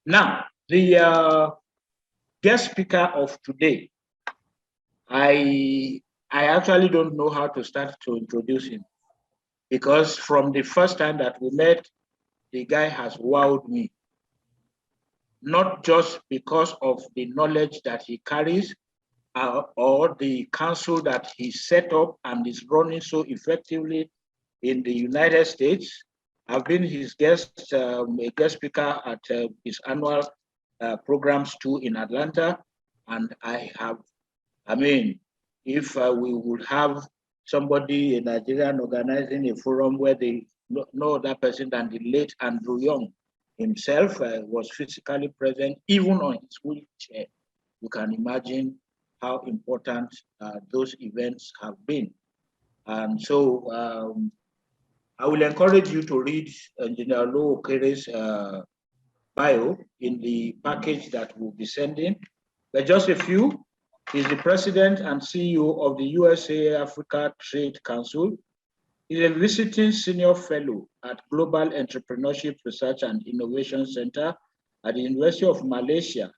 Now, the guest speaker of today, I actually don't know how to start to introduce him, because from the first time that we met, the guy has wowed me. Not just because of the knowledge that he carries or the council that he set up and is running so effectively in the United States. I've been his guest, a guest speaker at his annual programs too in Atlanta. And I mean, if we would have somebody in Nigerian organizing a forum where they no other person than the late Andrew Young himself was physically present, even on his wheelchair, you can imagine how important those events have been. And so I will encourage you to read Engineer Olowokere's bio in the package that we'll be sending. But just a few. He's the president and CEO of the USA Africa Trade Council. He's a visiting senior fellow at Global Entrepreneurship Research and Innovation Center at the University of Malaysia.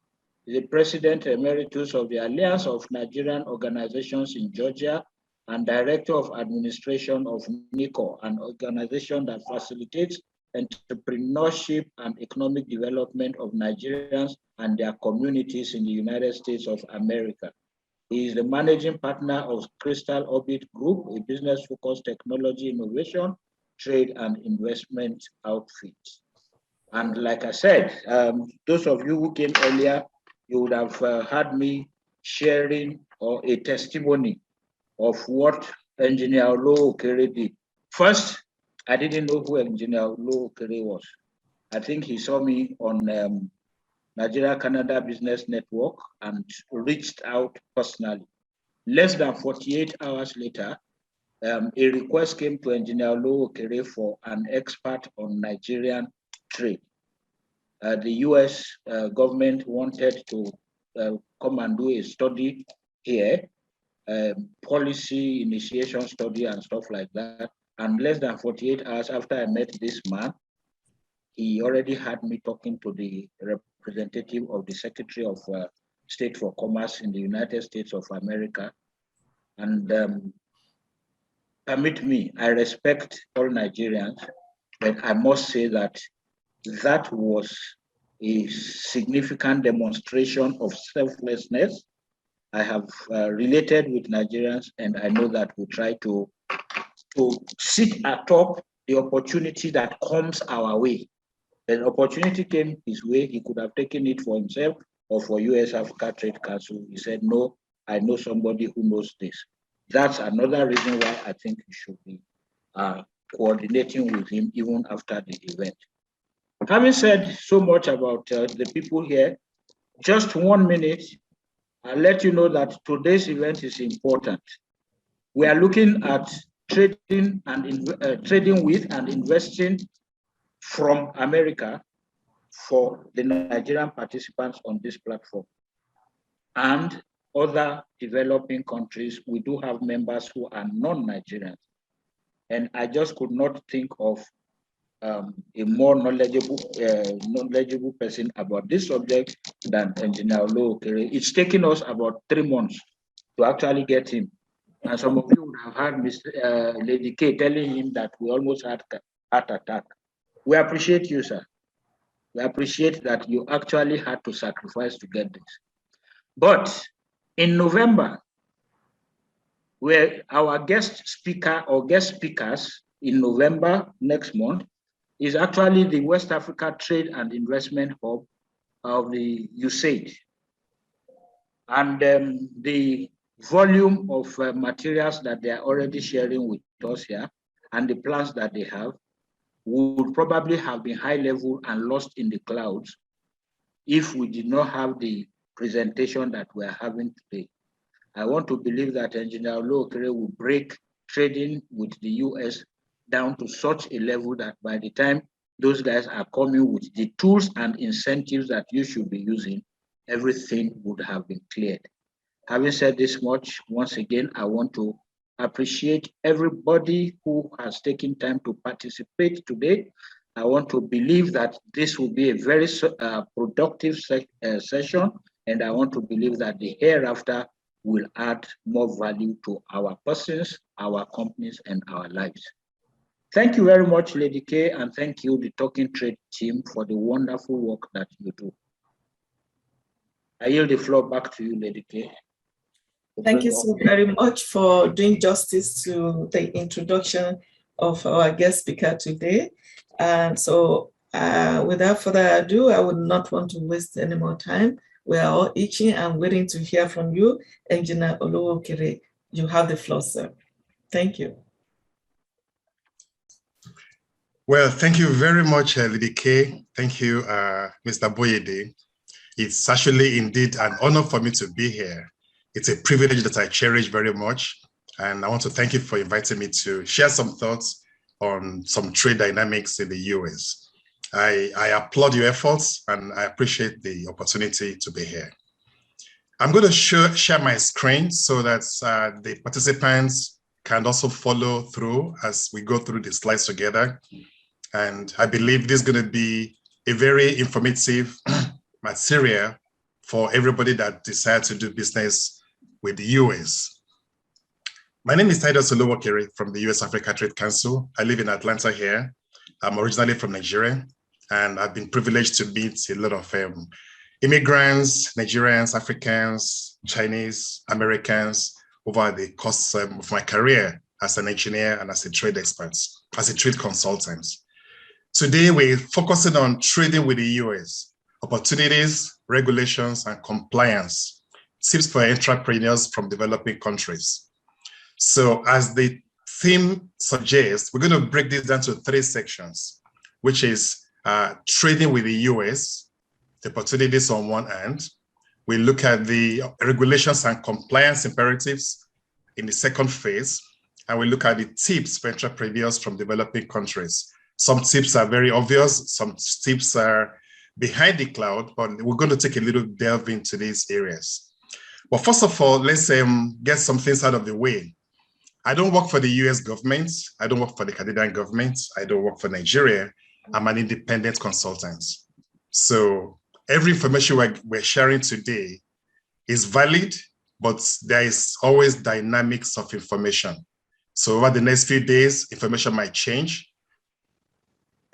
He's the president emeritus of the Alliance of Nigerian Organizations in Georgia and director of administration of NICO, an organization that facilitates entrepreneurship and economic development of Nigerians and their communities in the United States of America. He is the managing partner of Crystal Orbit Group, a business-focused technology innovation, trade, and investment outfit. And like I said, those of you who came earlier, you would have heard me sharing a testimony of what Engineer Olowokere did. First, I didn't know who Engineer Olowokere was. I think he saw me on Nigeria-Canada Business Network and reached out personally. Less than 48 hours later, a request came to Engineer Olowokere for an expert on Nigerian trade. The US government wanted to come and do a study here, policy initiation study and stuff like that. And less than 48 hours after I met this man, he already had me talking to the representative of the Secretary of State for Commerce in the United States of America. And permit me, I respect all Nigerians, but I must say that that was a significant demonstration of selflessness. I have related with Nigerians, and I know that we try to sit atop the opportunity that comes our way. The opportunity came his way, he could have taken it for himself or for US Africa Trade Council. He said, no, I know somebody who knows this. That's another reason why I think you should be coordinating with him even after the event. Having said so much about the people here, just 1 minute, I'll let you know that today's event is important. We are looking at trading with and investing from America for the Nigerian participants on this platform. And other developing countries, we do have members who are non-Nigerians. And I just could not think of a more knowledgeable person about this subject than Engineer Olowokere. It's taken us about 3 months to actually get him. And some of you would have heard Lady K telling him that we almost had heart attack. We appreciate you, sir. We appreciate that you actually had to sacrifice to get this. But in November, where our guest speaker or guest speakers in November next month is actually the West Africa Trade and Investment Hub of the USAID. And the volume of materials that they are already sharing with us here and the plans that they have would probably have been high level and lost in the clouds if we did not have the presentation that we're having today. I want to believe that Engineer Olowokere will break trading with the US down to such a level that by the time those guys are coming with the tools and incentives that you should be using, everything would have been cleared. Having said this much, once again, I want to appreciate everybody who has taken time to participate today. I want to believe that this will be a very productive session, and I want to believe that the hereafter will add more value to our persons, our companies, and our lives. Thank you very much, Lady K, and thank you, the Talking Trade team, for the wonderful work that you do. I yield the floor back to you, Lady K. Thank you so very much for doing justice to the introduction of our guest speaker today. And so without further ado, I would not want to waste any more time. We are all itching and waiting to hear from you. Engineer Olowokere, you have the floor, sir. Thank you. Well, thank you very much, Lady K. Thank you, Mr. Boyede. It's actually indeed an honor for me to be here. It's a privilege that I cherish very much. And I want to thank you for inviting me to share some thoughts on some trade dynamics in the US. I applaud your efforts and I appreciate the opportunity to be here. I'm going to share my screen so that the participants can also follow through as we go through the slides together. And I believe this is going to be a very informative material for everybody that decides to do business with the US. My name is Titus Olowokere from the US Africa Trade Council. I live in Atlanta here. I'm originally from Nigeria, and I've been privileged to meet a lot of immigrants, Nigerians, Africans, Chinese, Americans over the course of my career as an engineer and as a trade expert, as a trade consultant. Today, we're focusing on trading with the US, opportunities, regulations, and compliance, tips for entrepreneurs from developing countries. So as the theme suggests, we're going to break this down to 3 sections, which is trading with the US, the opportunities on one hand. We look at the regulations and compliance imperatives in the second phase, and we look at the tips for entrepreneurs from developing countries. Some tips are very obvious, some tips are behind the cloud, but we're going to take a little delve into these areas. But first of all, let's get some things out of the way. I don't work for the US government. I don't work for the Canadian government. I don't work for Nigeria. I'm an independent consultant. So every information we're sharing today is valid, but there is always dynamics of information. So over the next few days, information might change.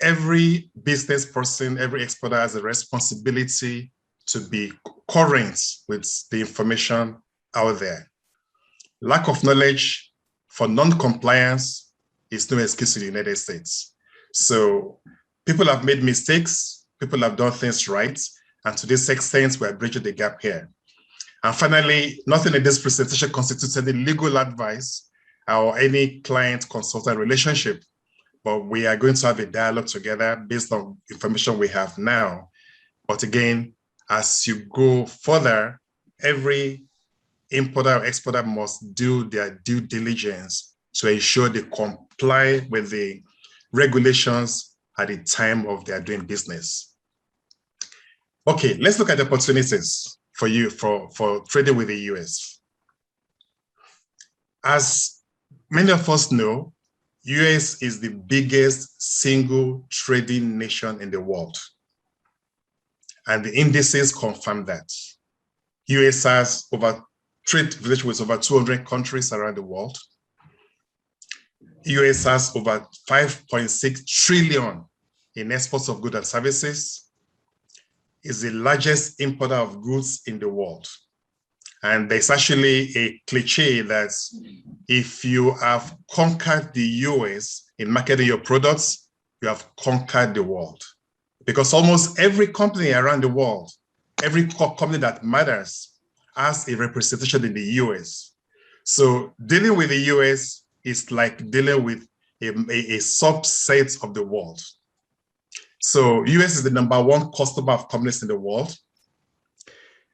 Every business person, every exporter has a responsibility to be current with the information out there. Lack of knowledge for non-compliance is no excuse in the United States. So people have made mistakes, people have done things right, and to this extent, we're bridging the gap here. And finally, nothing in this presentation constitutes any legal advice or any client-consultant relationship, but we are going to have a dialogue together based on information we have now. But again, as you go further, every importer or exporter must do their due diligence to ensure they comply with the regulations at the time of their doing business. Okay, let's look at the opportunities for you for trading with the US. As many of us know, US is the biggest single trading nation in the world. And the indices confirm that. US has trade relations with over 200 countries around the world. US has over 5.6 trillion in exports of goods and services. Is the largest importer of goods in the world. And there's actually a cliche that if you have conquered the US in marketing your products, you have conquered the world. Because almost every company around the world, every company that matters has a representation in the US. So dealing with the US is like dealing with a subset of the world. So US is the #1 customer of companies in the world.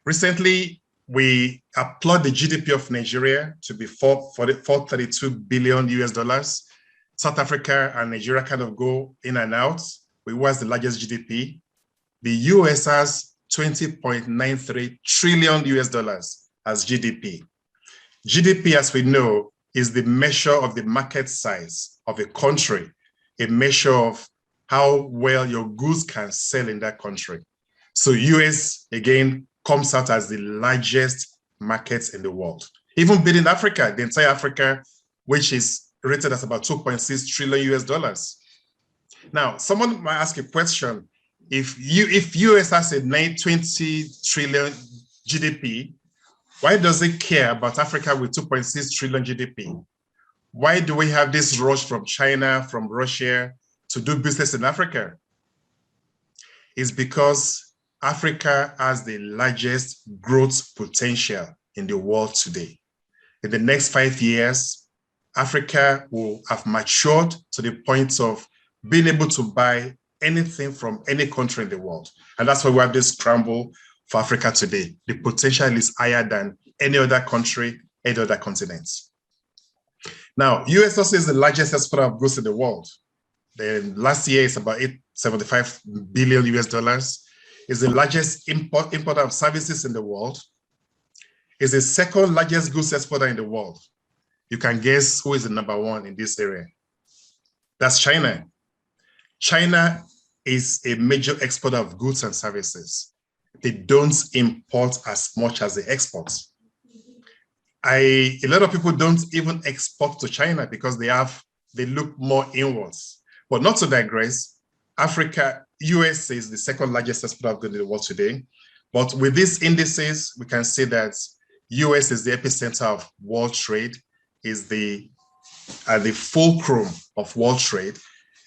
Recently, we applaud the GDP of Nigeria to be $432 billion US. South Africa and Nigeria kind of go in and out. We was the largest GDP. The US has $20.93 trillion US as GDP. GDP, as we know, is the measure of the market size of a country, a measure of how well your goods can sell in that country. So US, again, comes out as the largest market in the world. Even beating Africa, the entire Africa, which is rated as about 2.6 trillion US dollars. Now, someone might ask a question, if US has a 20 trillion GDP, why does it care about Africa with 2.6 trillion GDP? Why do we have this rush from China, from Russia to do business in Africa? It's because Africa has the largest growth potential in the world today. In the next 5 years, Africa will have matured to the point of being able to buy anything from any country in the world. And that's why we have this scramble for Africa today. The potential is higher than any other country, any other continent. Now, US also is the largest exporter of goods in the world. Last year, it's about 875 billion US dollars. It's the largest importer of services in the world. It's the second largest goods exporter in the world. You can guess who is the number one in this area. That's China. China is a major exporter of goods and services. They don't import as much as they export. A lot of people don't even export to China because they look more inwards. But not to digress, Africa, US is the second largest exporter of goods in the world today. But with these indices, we can say that US is the epicenter of world trade, is the fulcrum of world trade,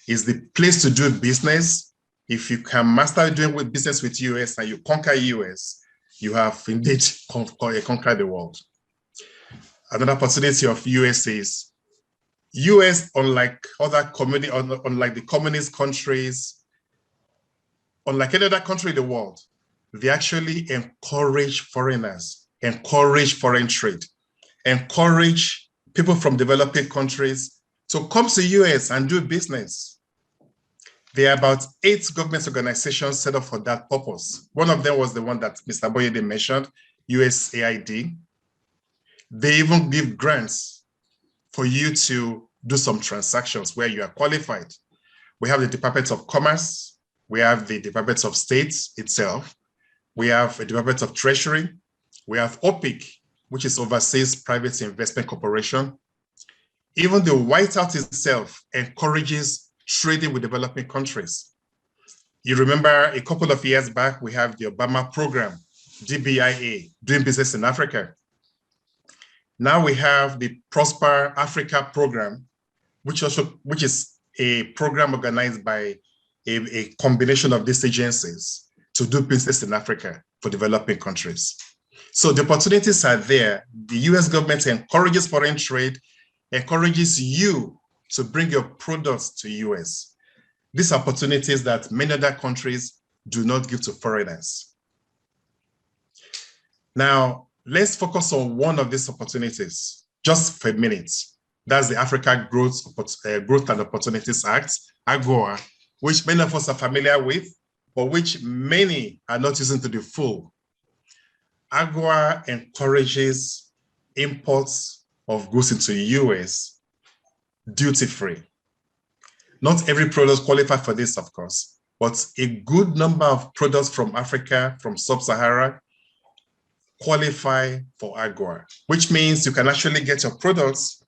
is the place to do business. If you can master doing business with US and you conquer US, you have indeed conquered the world. Another opportunity of US is US, unlike unlike the communist countries, unlike any other country in the world, they actually encourage foreigners, encourage foreign trade, encourage people from developing countries to come to US and do business. There are about 8 government organizations set up for that purpose. One of them was the one that Mr. Boyede mentioned, USAID. They even give grants for you to do some transactions where you are qualified. We have the Department of Commerce. We have the Department of State itself. We have the Department of Treasury. We have OPIC, which is Overseas Private Investment Corporation. Even the White House itself encourages trading with developing countries. You remember a couple of years back, we have the Obama program, DBIA, doing business in Africa. Now we have the Prosper Africa program, which is a program organized by a combination of these agencies to do business in Africa for developing countries. So the opportunities are there. The US government encourages foreign trade, encourages you to bring your products to US. These are opportunities that many other countries do not give to foreigners. Now, let's focus on one of these opportunities just for a minute. That's the Africa Growth and Opportunities Act, AGOA, which many of us are familiar with, but which many are not using to the full. AGOA encourages imports of goods into the US duty-free. Not every product qualifies for this, of course, but a good number of products from Africa, from Sub-Sahara, qualify for AGOA, which means you can actually get your products,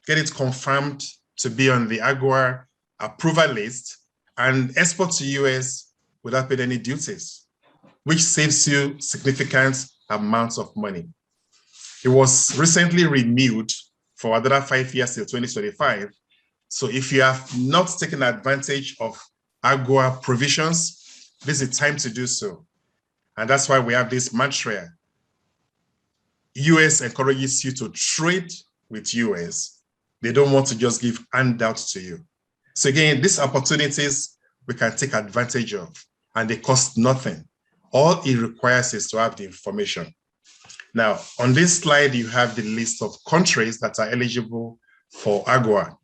get it confirmed to be on the AGOA approval list, and export to US without paying any duties, which saves you significant amounts of money. It was recently renewed for another 5 years till 2025. So if you have not taken advantage of AGOA provisions, this is the time to do so. And that's why we have this mantra. US encourages you to trade with US. They don't want to just give handouts to you. So again, these opportunities we can take advantage of, and they cost nothing. All it requires is to have the information. Now, on this slide, you have the list of countries that are eligible for AGOA.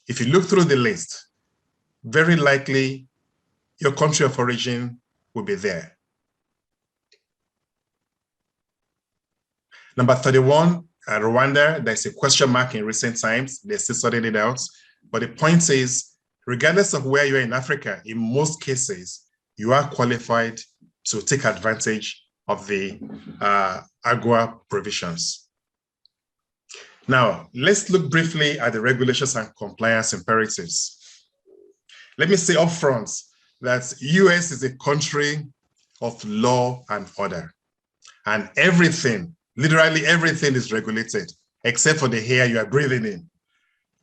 If you look through the list, very likely your country of origin will be there. Number 31, Rwanda. There's a question mark in recent times. They're still sorting it out. But the point is, regardless of where you are in Africa, in most cases, you are qualified to take advantage of the AGOA provisions. Now, let's look briefly at the regulations and compliance imperatives. Let me say upfront that US is a country of law and order, and everything, literally everything is regulated, except for the air you are breathing in.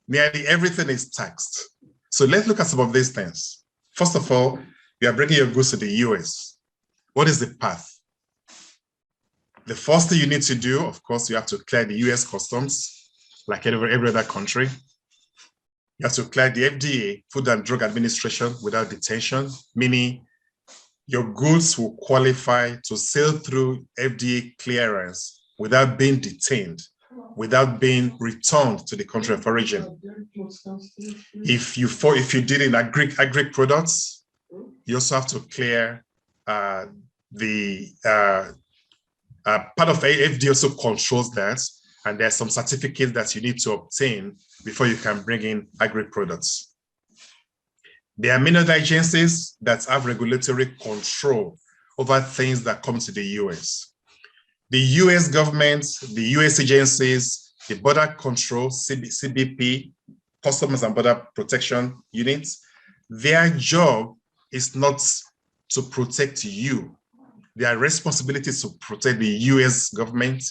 Nearly everything is taxed. So let's look at some of these things. First of all, you are bringing your goods to the US. What is the path? The first thing you need to do, of course, you have to clear the US customs, like every other country. You have to clear the FDA, Food and Drug Administration, without detention, meaning your goods will qualify to sail through FDA clearance without being detained, without being returned to the country of origin. If you deal in agri products, you also have to clear part of FDA also controls that, and there's some certificates that you need to obtain before you can bring in agri products. There are many other agencies that have regulatory control over things that come to the US. The US government, the US agencies, the Border Control, CBP, Customs and Border Protection Units, their job is not to protect you. Their responsibility is to protect the US government,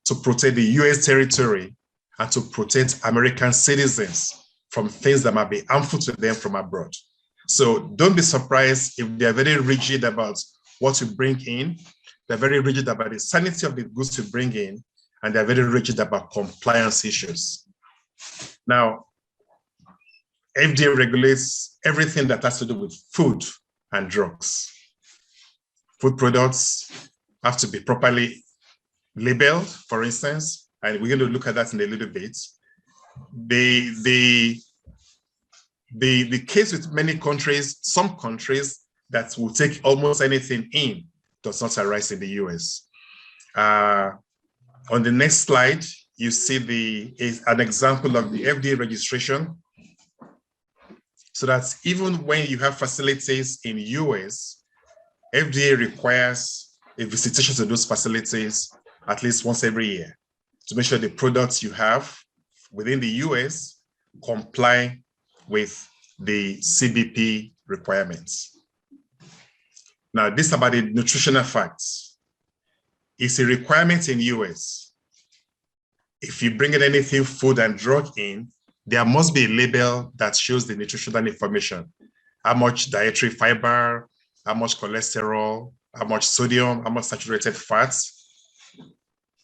to protect the US territory, and to protect American citizens from things that might be harmful to them from abroad. So don't be surprised if they're very rigid about what you bring in. They're very rigid about the sanity of the goods you bring in, and they're very rigid about compliance issues. Now, FDA regulates everything that has to do with food and drugs. Food products have to be properly labeled, for instance, and we're going to look at that in a little bit. The case with many countries, some countries that will take almost anything in, does not arise in the US. On the next slide, you see an example of the FDA registration. So that even when you have facilities in US, FDA requires a visitation to those facilities at least once every year to make sure the products you have within the US comply with the CBP requirements. Now, this is about the nutritional facts. It's a requirement in US. If you bring in anything food and drug in, there must be a label that shows the nutritional information. How much dietary fiber, how much cholesterol, how much sodium, how much saturated fats.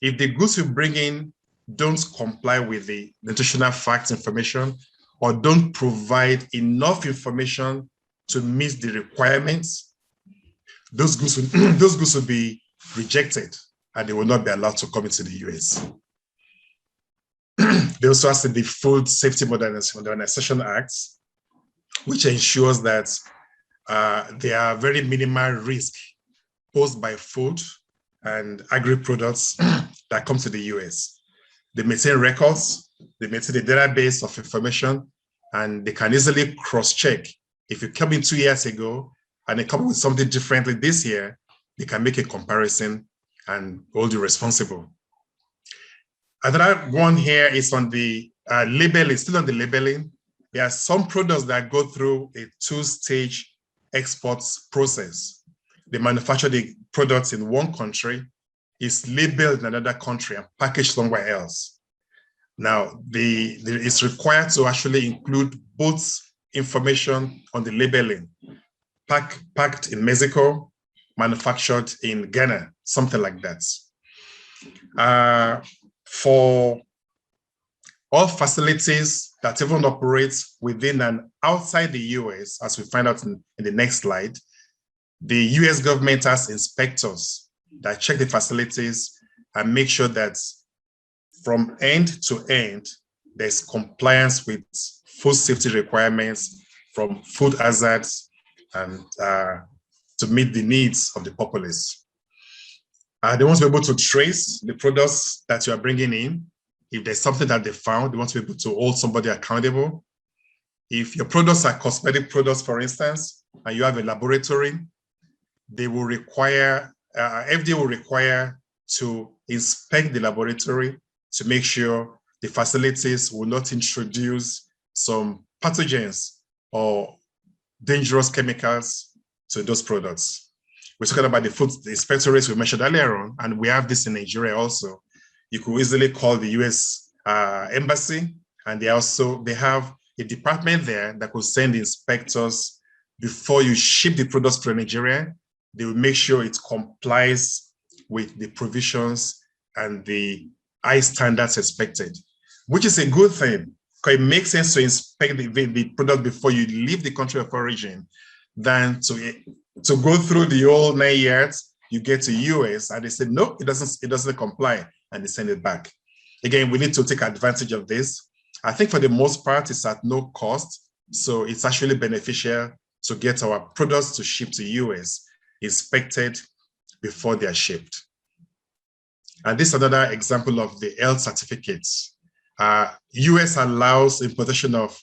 If the goods you bring in don't comply with the nutritional facts information or don't provide enough information to meet the requirements, those goods will be rejected and they will not be allowed to come into the US. They also have the Food Safety Modernization Act, which ensures that there are very minimal risk posed by food and agri products that come to the US. They maintain records, they maintain a database of information, and they can easily cross-check. If you come in 2 years ago and they come with something differently this year, they can make a comparison and hold you responsible. Another one here is on the labeling, still on the labeling. There are some products that go through a two-stage exports process. They manufacture the products in one country, is labeled in another country and packaged somewhere else. Now, it's required to actually include both information on the labeling, packed in Mexico, manufactured in Ghana, something like that. For all facilities that even operate within and outside the US, as we find out in the next slide, the US government has inspectors that check the facilities and make sure that from end to end, there's compliance with food safety requirements from food hazards and to meet the needs of the populace. They want to be able to trace the products that you are bringing in. If there's something that they found, they want to be able to hold somebody accountable. If your products are cosmetic products, for instance, and you have a laboratory, they will require, FDA will require to inspect the laboratory to make sure the facilities will not introduce some pathogens or dangerous chemicals to those products. We're talking about the food inspectorates we mentioned earlier on, and we have this in Nigeria also. You could easily call the US embassy, and they have a department there that could send inspectors before you ship the products to Nigeria. They will make sure it complies with the provisions and the high standards expected, which is a good thing, because it makes sense to inspect the product before you leave the country of origin than to go through the whole 9 years. You get to US and they say, no, it doesn't comply, and they send it back. Again, we need to take advantage of this. I think for the most part, it's at no cost. So it's actually beneficial to get our products to ship to US inspected before they are shipped. And this is another example of the health certificates. US allows importation of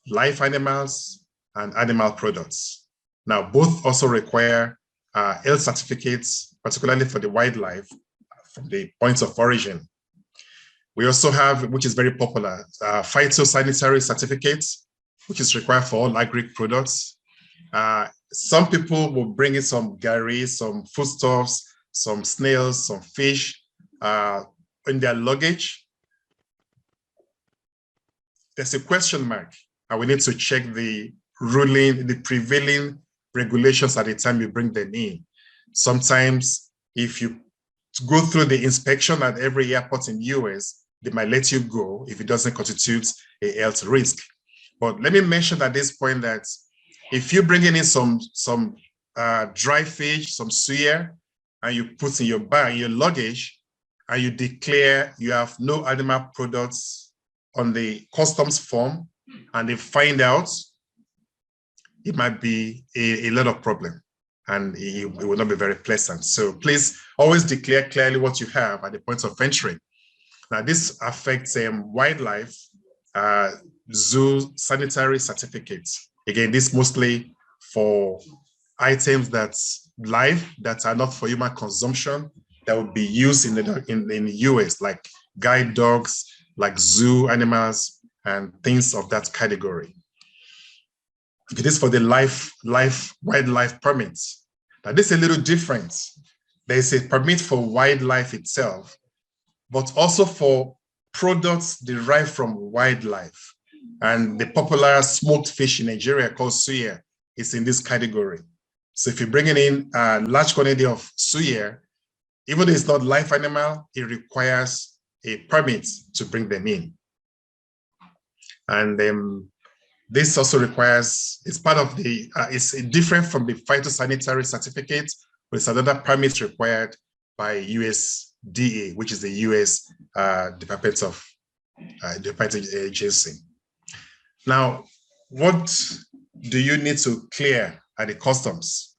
live animals and animal products. Now, both also require health certificates, particularly for the wildlife from the points of origin. We also have, which is very popular, phytosanitary certificates, which is required for all agri products. Some people will bring in some gari, some foodstuffs, some snails, some fish in their luggage. There's a question mark, and we need to check the prevailing regulations at the time you bring them in. Sometimes, if you go through the inspection at every airport in US, they might let you go if it doesn't constitute a health risk. But let me mention at this point that if you're bringing in some dry fish, some suya, and you put in your bag, your luggage, and you declare you have no animal products on the customs form, and they find out, it might be a lot of problem, and it will not be very pleasant. So please always declare clearly what you have at the point of entry. Now, this affects wildlife, zoo sanitary certificates. Again, this mostly for items that's live, that are not for human consumption, that would be used in the US, like guide dogs, like zoo animals, and things of that category. It is for the wildlife permits. Now, this is a little different. There's a permit for wildlife itself, but also for products derived from wildlife. And the popular smoked fish in Nigeria called suya is in this category. So if you're bringing in a large quantity of suya, even though it's not live animal, it requires a permit to bring them in. And this also requires, it's part of the, it's different from the phytosanitary certificate, but it's another permit required by USDA, which is the US Department Agency. Now, what do you need to clear at the customs?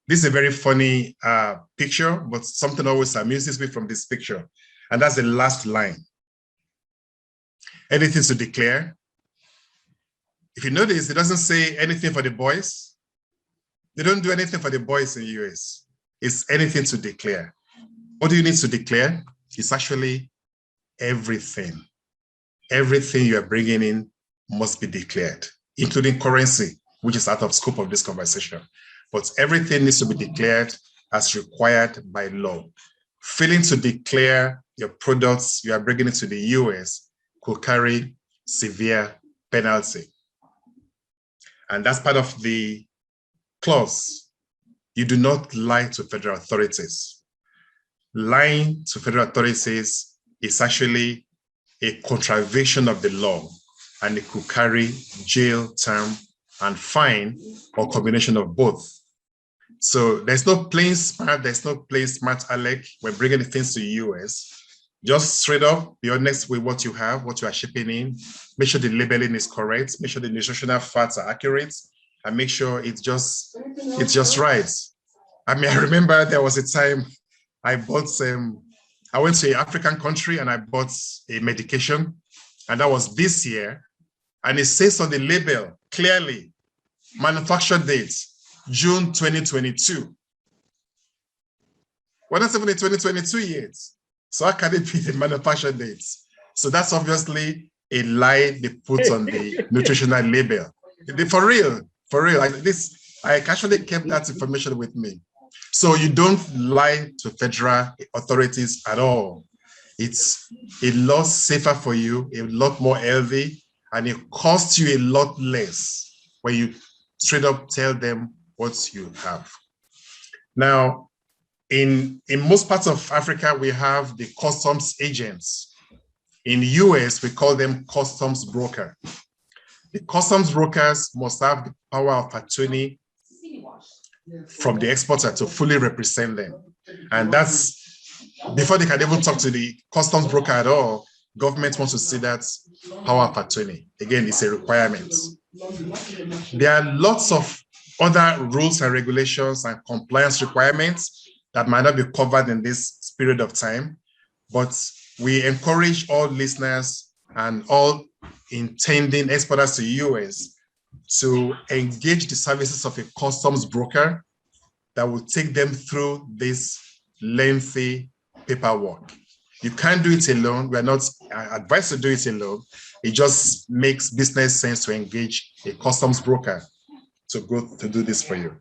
This is a very funny picture, but something always amuses me from this picture, and that's the last line. Anything to declare? If you notice, it doesn't say anything for the boys. They don't do anything for the boys in the US. It's anything to declare. What do you need to declare? It's actually everything. Everything you are bringing in must be declared, including currency, which is out of scope of this conversation. But everything needs to be declared as required by law. Failing to declare your products you are bringing into the US could carry severe penalty. And that's part of the clause. You do not lie to federal authorities. Lying to federal authorities is actually a contravention of the law, and it could carry jail term and fine, or combination of both. So there's no playing smart, Alec, when bringing the things to the US. Just straight up, be honest with what you have, what you are shipping in. Make sure the labeling is correct. Make sure the nutritional facts are accurate, and make sure it's just right. I mean, I remember there was a time I bought I went to an African country and I bought a medication, and that was this year. And it says on the label clearly, manufacture date, June 2022. We're not even in 2022 yet. So how can it be the manufacture date? So that's obviously a lie they put on the nutritional label. For real. I actually kept that information with me. So you don't lie to federal authorities at all. It's a lot safer for you, a lot more healthy, and it costs you a lot less when you straight up tell them what you have. Now, in most parts of Africa, we have the customs agents. In the US, we call them customs broker. The customs brokers must have the power of attorney from the exporter to fully represent them. And that's, before they can even talk to the customs broker at all, government wants to see that power of attorney. Again, it's a requirement. There are lots of other rules and regulations and compliance requirements that might not be covered in this period of time, but we encourage all listeners and all intending exporters to the US to engage the services of a customs broker that will take them through this lengthy paperwork. You can't do it alone. We're not advised to do it alone. It just makes business sense to engage a customs broker to go to do this for you.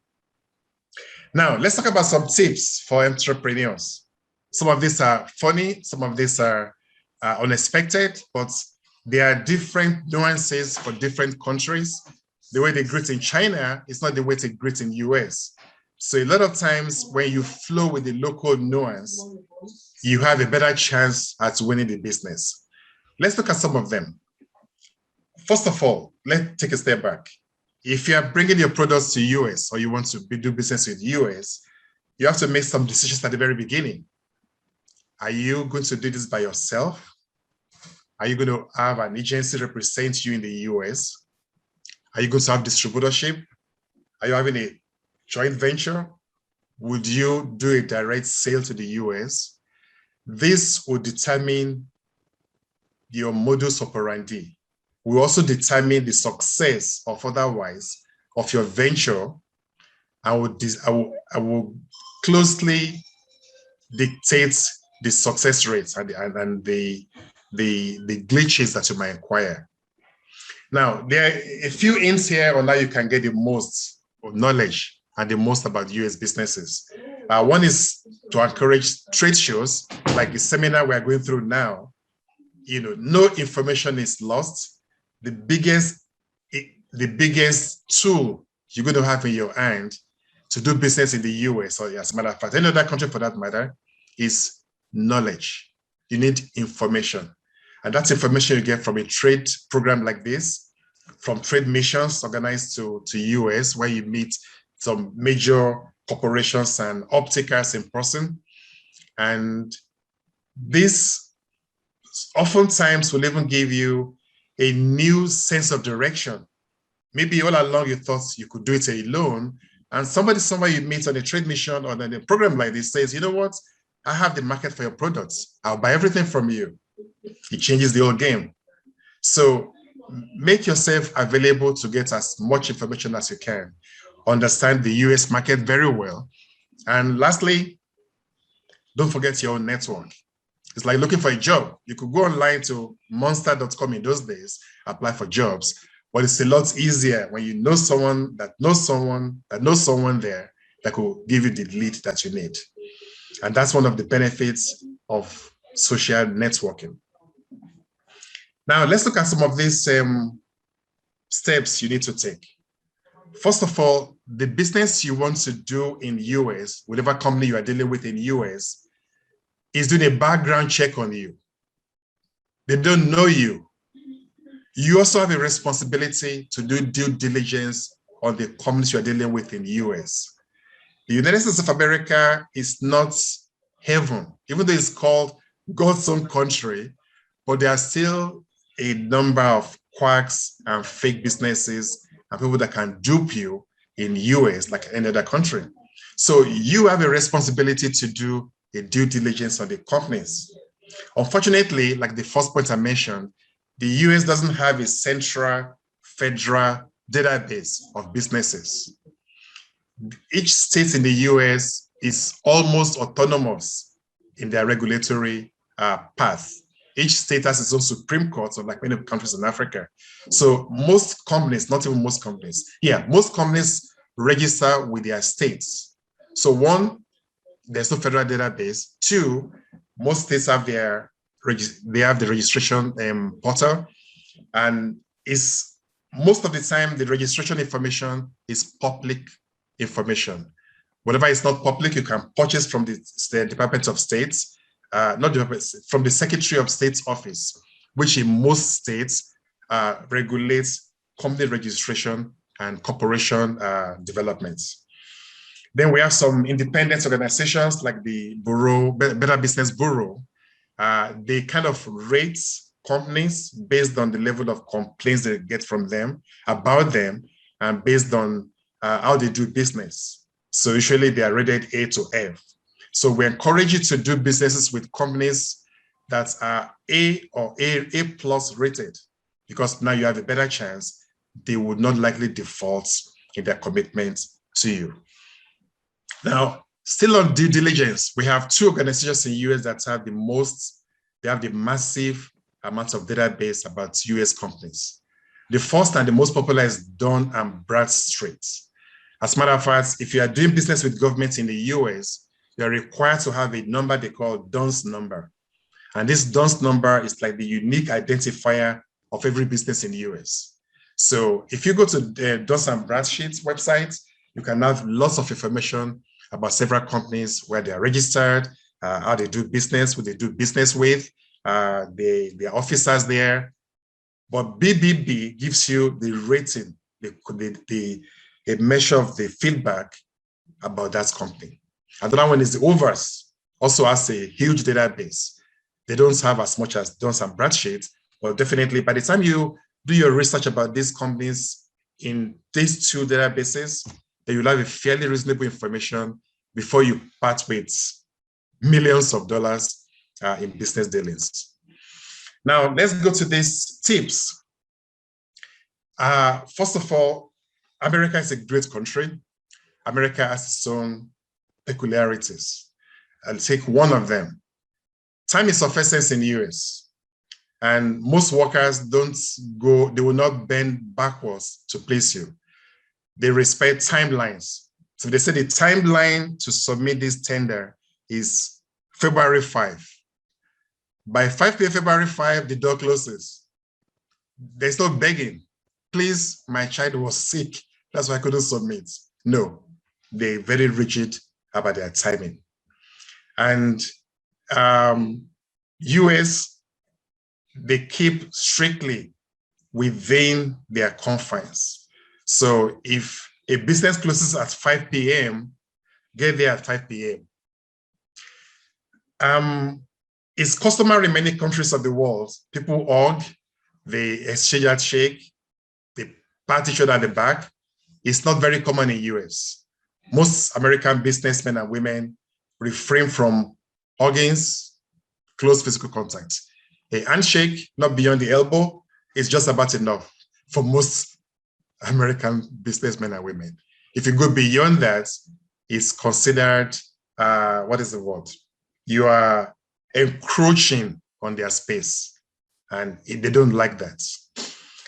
Now, let's talk about some tips for entrepreneurs. Some of these are funny, some of these are unexpected, but there are different nuances for different countries. The way they greet in China is not the way they greet in US. So a lot of times when you flow with the local nuance, you have a better chance at winning the business. Let's look at some of them. First of all, let's take a step back. If you are bringing your products to US or you want to do business with US, you have to make some decisions at the very beginning. Are you going to do this by yourself? Are you going to have an agency represent you in the US? Are you going to have distributorship? Are you having a joint venture? Would you do a direct sale to the US? This will determine your modus operandi. Will also determine the success of otherwise of your venture. I will closely dictate the success rates and the glitches that you might acquire. Now, there are a few hints here on how you can get the most knowledge and the most about US businesses. One is to encourage trade shows, like the seminar we're going through now. You know, no information is lost. The biggest tool you're going to have in your hand to do business in the US, or as a matter of fact, any other country for that matter, is knowledge. You need information. And that's information you get from a trade program like this, from trade missions organized to US, where you meet some major corporations and opticers in person. And this oftentimes will even give you a new sense of direction. Maybe all along you thought you could do it alone, and somebody somewhere you meet on a trade mission or on a program like this says, you know what, I have the market for your products. I'll buy everything from you. It changes the whole game. So make yourself available to get as much information as you can. Understand the US market very well. And lastly, don't forget your own network. It's like looking for a job. You could go online to monster.com in those days, apply for jobs, but it's a lot easier when you know someone that knows someone that knows someone there that could give you the lead that you need. And that's one of the benefits of social networking. Now, let's look at some of these steps you need to take. First of all, the business you want to do in US, whatever company you are dealing with in US, is doing a background check on you. They don't know you. You also have a responsibility to do due diligence on the companies you are dealing with in the US. The United States of America is not heaven, even though it's called God's own country, but there are still a number of quacks and fake businesses and people that can dupe you in US like any other country. So you have a responsibility to do a due diligence on the companies. Unfortunately, like the first point I mentioned, The US doesn't have a central federal database of businesses. Each state in the US is almost autonomous in their regulatory path. Each state has its own Supreme Court, unlike many countries in Africa. So most companies, not even most companies, most companies register with their states. So one, there's no federal database. Two, most states have the registration portal, and most of the time the registration information is public information. Whatever is not public, you can purchase from the Department of State, from the Secretary of State's office, which in most states regulates company registration and corporation developments. Then we have some independent organizations like the Better Business Bureau. They kind of rate companies based on the level of complaints they get from them about them, and based on how they do business. So usually they are rated A to F. So we encourage you to do businesses with companies that are A or A plus rated, because now you have a better chance they would not likely default in their commitment to you. Now, still on due diligence, we have two organizations in the US that have the massive amounts of database about US companies. The first and the most popular is Dun and Bradstreet. As a matter of fact, if you are doing business with government in the US, you are required to have a number they call DUNS number. And this DUNS number is like the unique identifier of every business in the US. So if you go to the Dun and Bradstreet's website, you can have lots of information about several companies, where they are registered, how they do business, who they do business with, their officers there. But BBB gives you the rating, a measure of the feedback about that company. Another one is the Overs, also has a huge database. They don't have as much as Dun and Bradstreet, but definitely by the time you do your research about these companies in these two databases, then you'll have a fairly reasonable information before you part with millions of dollars in business dealings. Now, let's go to these tips. First of all, America is a great country. America has its own peculiarities. I'll take one of them. Time is of essence in the US. And most workers they will not bend backwards to please you. They respect timelines. So they say the timeline to submit this tender is February 5. By 5 p.m. February 5, the door closes. There's no begging. Please, my child was sick. That's why I couldn't submit. No, they're very rigid about their timing. And US, they keep strictly within their confines. So if a business closes at 5 p.m., get there at 5 p.m. It's customary in many countries of the world. People hug, they exchange handshake, they pat each other at the back. It's not very common in US. Most American businessmen and women refrain from hugging, close physical contact. A handshake, not beyond the elbow, is just about enough for most American businessmen and women. If you go beyond that, it's considered, what is the word? You are encroaching on their space, and they don't like that.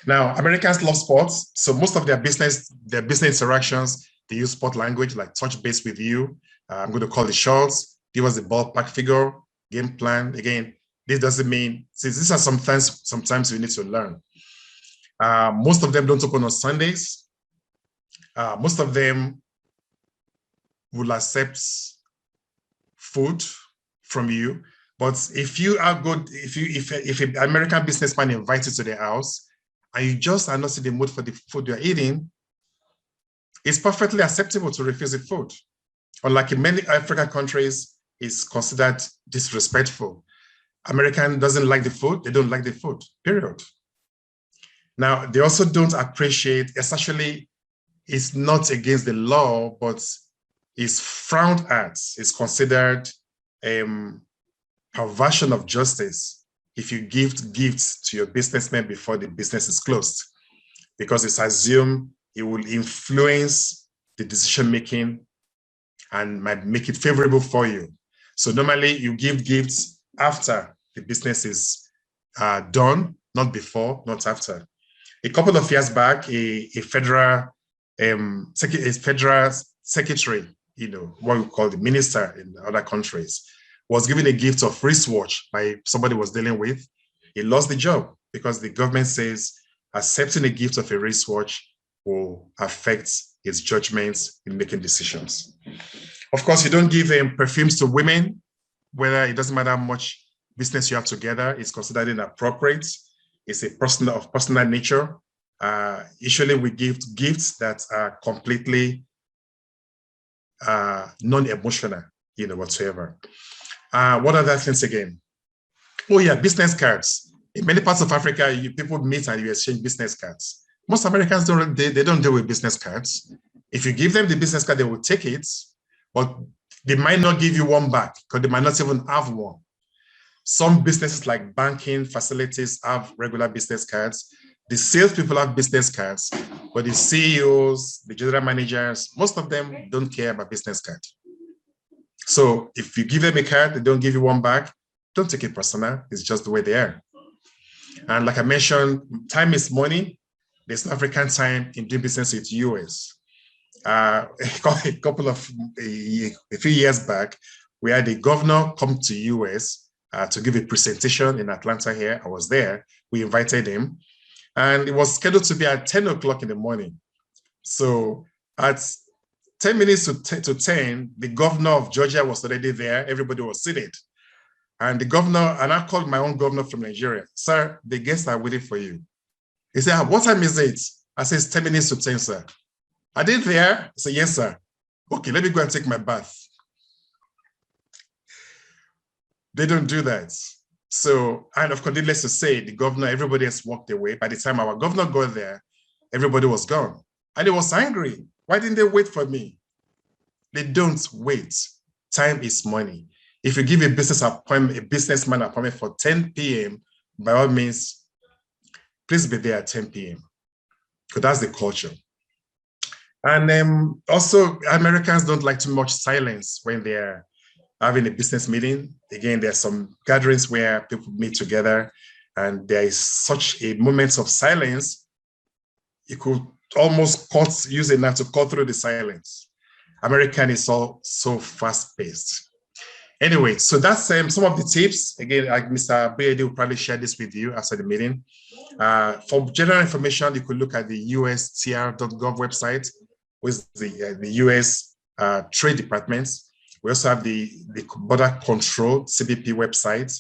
Now, Americans love sports, so most of their business interactions, they use sport language, like touch base with you. I'm going to call the shots, give us the ballpark figure, game plan. Again, this doesn't mean, since these are sometimes we need to learn. Most of them don't open on Sundays. Most of them will accept food from you. But if you are good, if an American businessman invites you to their house and you just are not in the mood for the food you're eating, it's perfectly acceptable to refuse the food. Unlike in many African countries, it's considered disrespectful. American doesn't like the food, they don't like the food, period. Now, they also don't appreciate, essentially, it's not against the law, but it's frowned at. It's considered a perversion of justice if you give gifts to your businessmen before the business is closed, because it's assumed it will influence the decision-making and might make it favorable for you. So normally you give gifts after the business is done, not before, not after. A couple of years back, a federal secretary, what we call the minister in other countries, was given a gift of wristwatch by somebody was dealing with. He lost the job because the government says accepting a gift of a wristwatch will affect his judgments in making decisions. Of course, you don't give perfumes to women, whether it doesn't matter how much business you have together, it's considered inappropriate. It's a personal nature. Usually we give gifts that are completely non-emotional, whatsoever. What other things again? Oh yeah, business cards. In many parts of Africa, people meet and you exchange business cards. Most Americans don't deal with business cards. If you give them the business card, they will take it, but they might not give you one back because they might not even have one. Some businesses like banking facilities have regular business cards. The salespeople have business cards, but the CEOs, the general managers, most of them don't care about business cards. So if you give them a card, they don't give you one back, don't take it personal. It's just the way they are. And like I mentioned, time is money. There's no African time in doing business with US. A few years back, we had a governor come to US to give a presentation in Atlanta here. I was there. We invited him. And it was scheduled to be at 10 o'clock in the morning. So at 10 minutes to 10, the governor of Georgia was already there. Everybody was seated. And the governor, and I called my own governor from Nigeria. Sir, the guests are waiting for you. He said, what time is it? I said, it's 10 minutes to 10, sir. Are they there? I said, yes, sir. Okay, let me go and take my bath. They don't do that. So, and of course, needless to say, the governor, everybody has walked away. By the time our governor got there, everybody was gone. And he was angry. Why didn't they wait for me? They don't wait. Time is money. If you give a businessman appointment for 10 p.m., by all means, please be there at 10 p.m. because that's the culture. And also, Americans don't like too much silence when they're having a business meeting. Again, there's some gatherings where people meet together and there is such a moment of silence, you could almost use a knife to cut through the silence. American is so fast-paced. Anyway, so that's some of the tips. Again, like Mr. Boyede will probably share this with you after the meeting. For general information, you could look at the ustr.gov website with the US Trade Departments. We also have the Border Control, CBP website.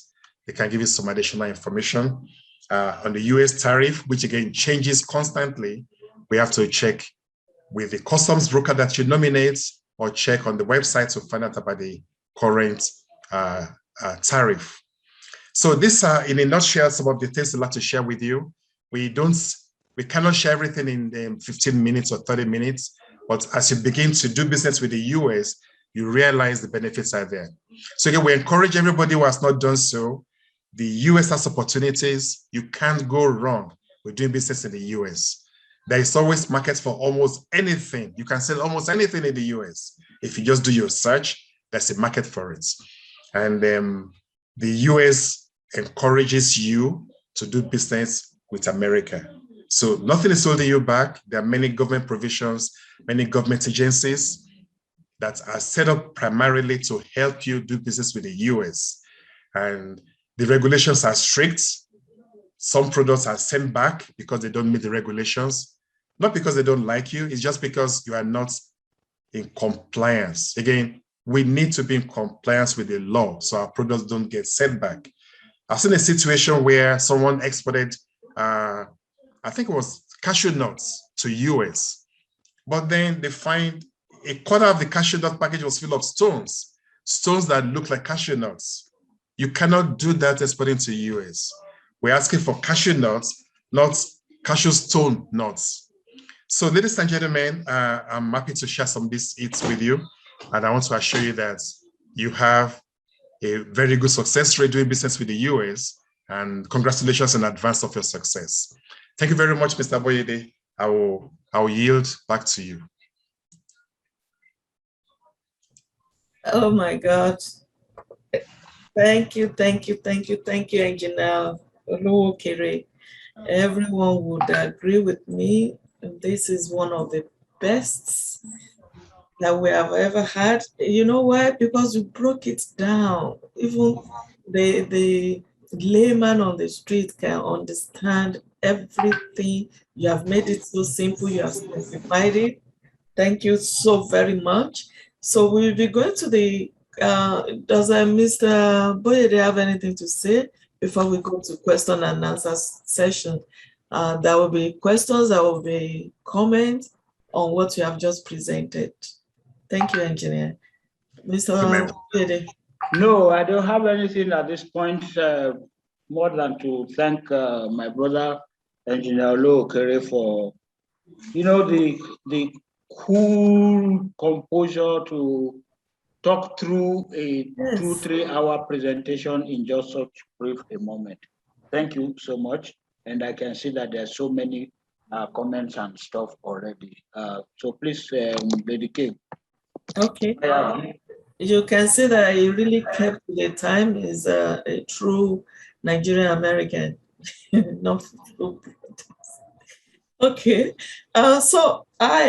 They can give you some additional information. On the US tariff, which again changes constantly, we have to check with the customs broker that you nominate or check on the website to find out about the current tariff. So these are, in a nutshell, some of the things I'd like to share with you. We cannot share everything in 15 minutes or 30 minutes, but as you begin to do business with the US, you realize the benefits are there. So again, we encourage everybody who has not done so. The US has opportunities. You can't go wrong with doing business in the US. There is always markets for almost anything. You can sell almost anything in the US. If you just do your search, there's a market for it. And the US encourages you to do business with America. So nothing is holding you back. There are many government provisions, many government agencies that are set up primarily to help you do business with the US. And the regulations are strict. Some products are sent back because they don't meet the regulations. Not because they don't like you, it's just because you are not in compliance. Again, we need to be in compliance with the law so our products don't get sent back. I've seen a situation where someone exported, I think it was cashew nuts to US, but then they find a quarter of the cashew nut package was full of stones that look like cashew nuts. You cannot do that exporting to US. We're asking for cashew nuts, not cashew stone nuts. So ladies and gentlemen, I'm happy to share some of these hits with you. And I want to assure you that you have a very good success rate doing business with the US. And congratulations in advance of your success. Thank you very much, Mr. Boyede. I will yield back to you. Oh my God. Thank you, Engineer Olowokere. Everyone would agree with me. This is one of the best that we have ever had. You know why? Because you broke it down. Even the layman on the street can understand everything. You have made it so simple. You have simplified it. Thank you so very much. So we'll be going to the, does Mr. Boyede have anything to say before we go to question and answer session? There will be questions, there will be comments on what you have just presented. Thank you, Engineer. Mr. Boyede. No, I don't have anything at this point more than to thank my brother, Engineer Olowokere, for, you know, the cool composure to talk through a 2-3 hour presentation in just such brief a moment. Thank you so much. And I can see that there's so many comments and stuff already. So please, Lady K. Okay. You can see that he really kept the time. Is a true Nigerian American. Not okay. So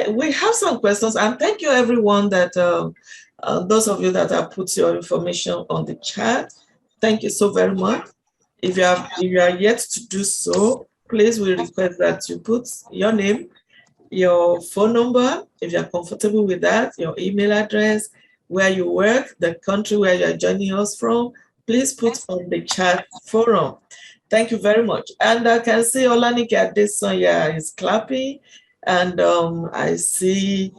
we have some questions, and thank you everyone that those of you that have put your information on the chat. Thank you so very much. If you are yet to do so, please we request that you put your name, your phone number, if you're comfortable with that, your email address, where you work, the country where you're joining us from, please put on the chat forum. Thank you very much. And I can see Olanike Adesanya is clapping, and I see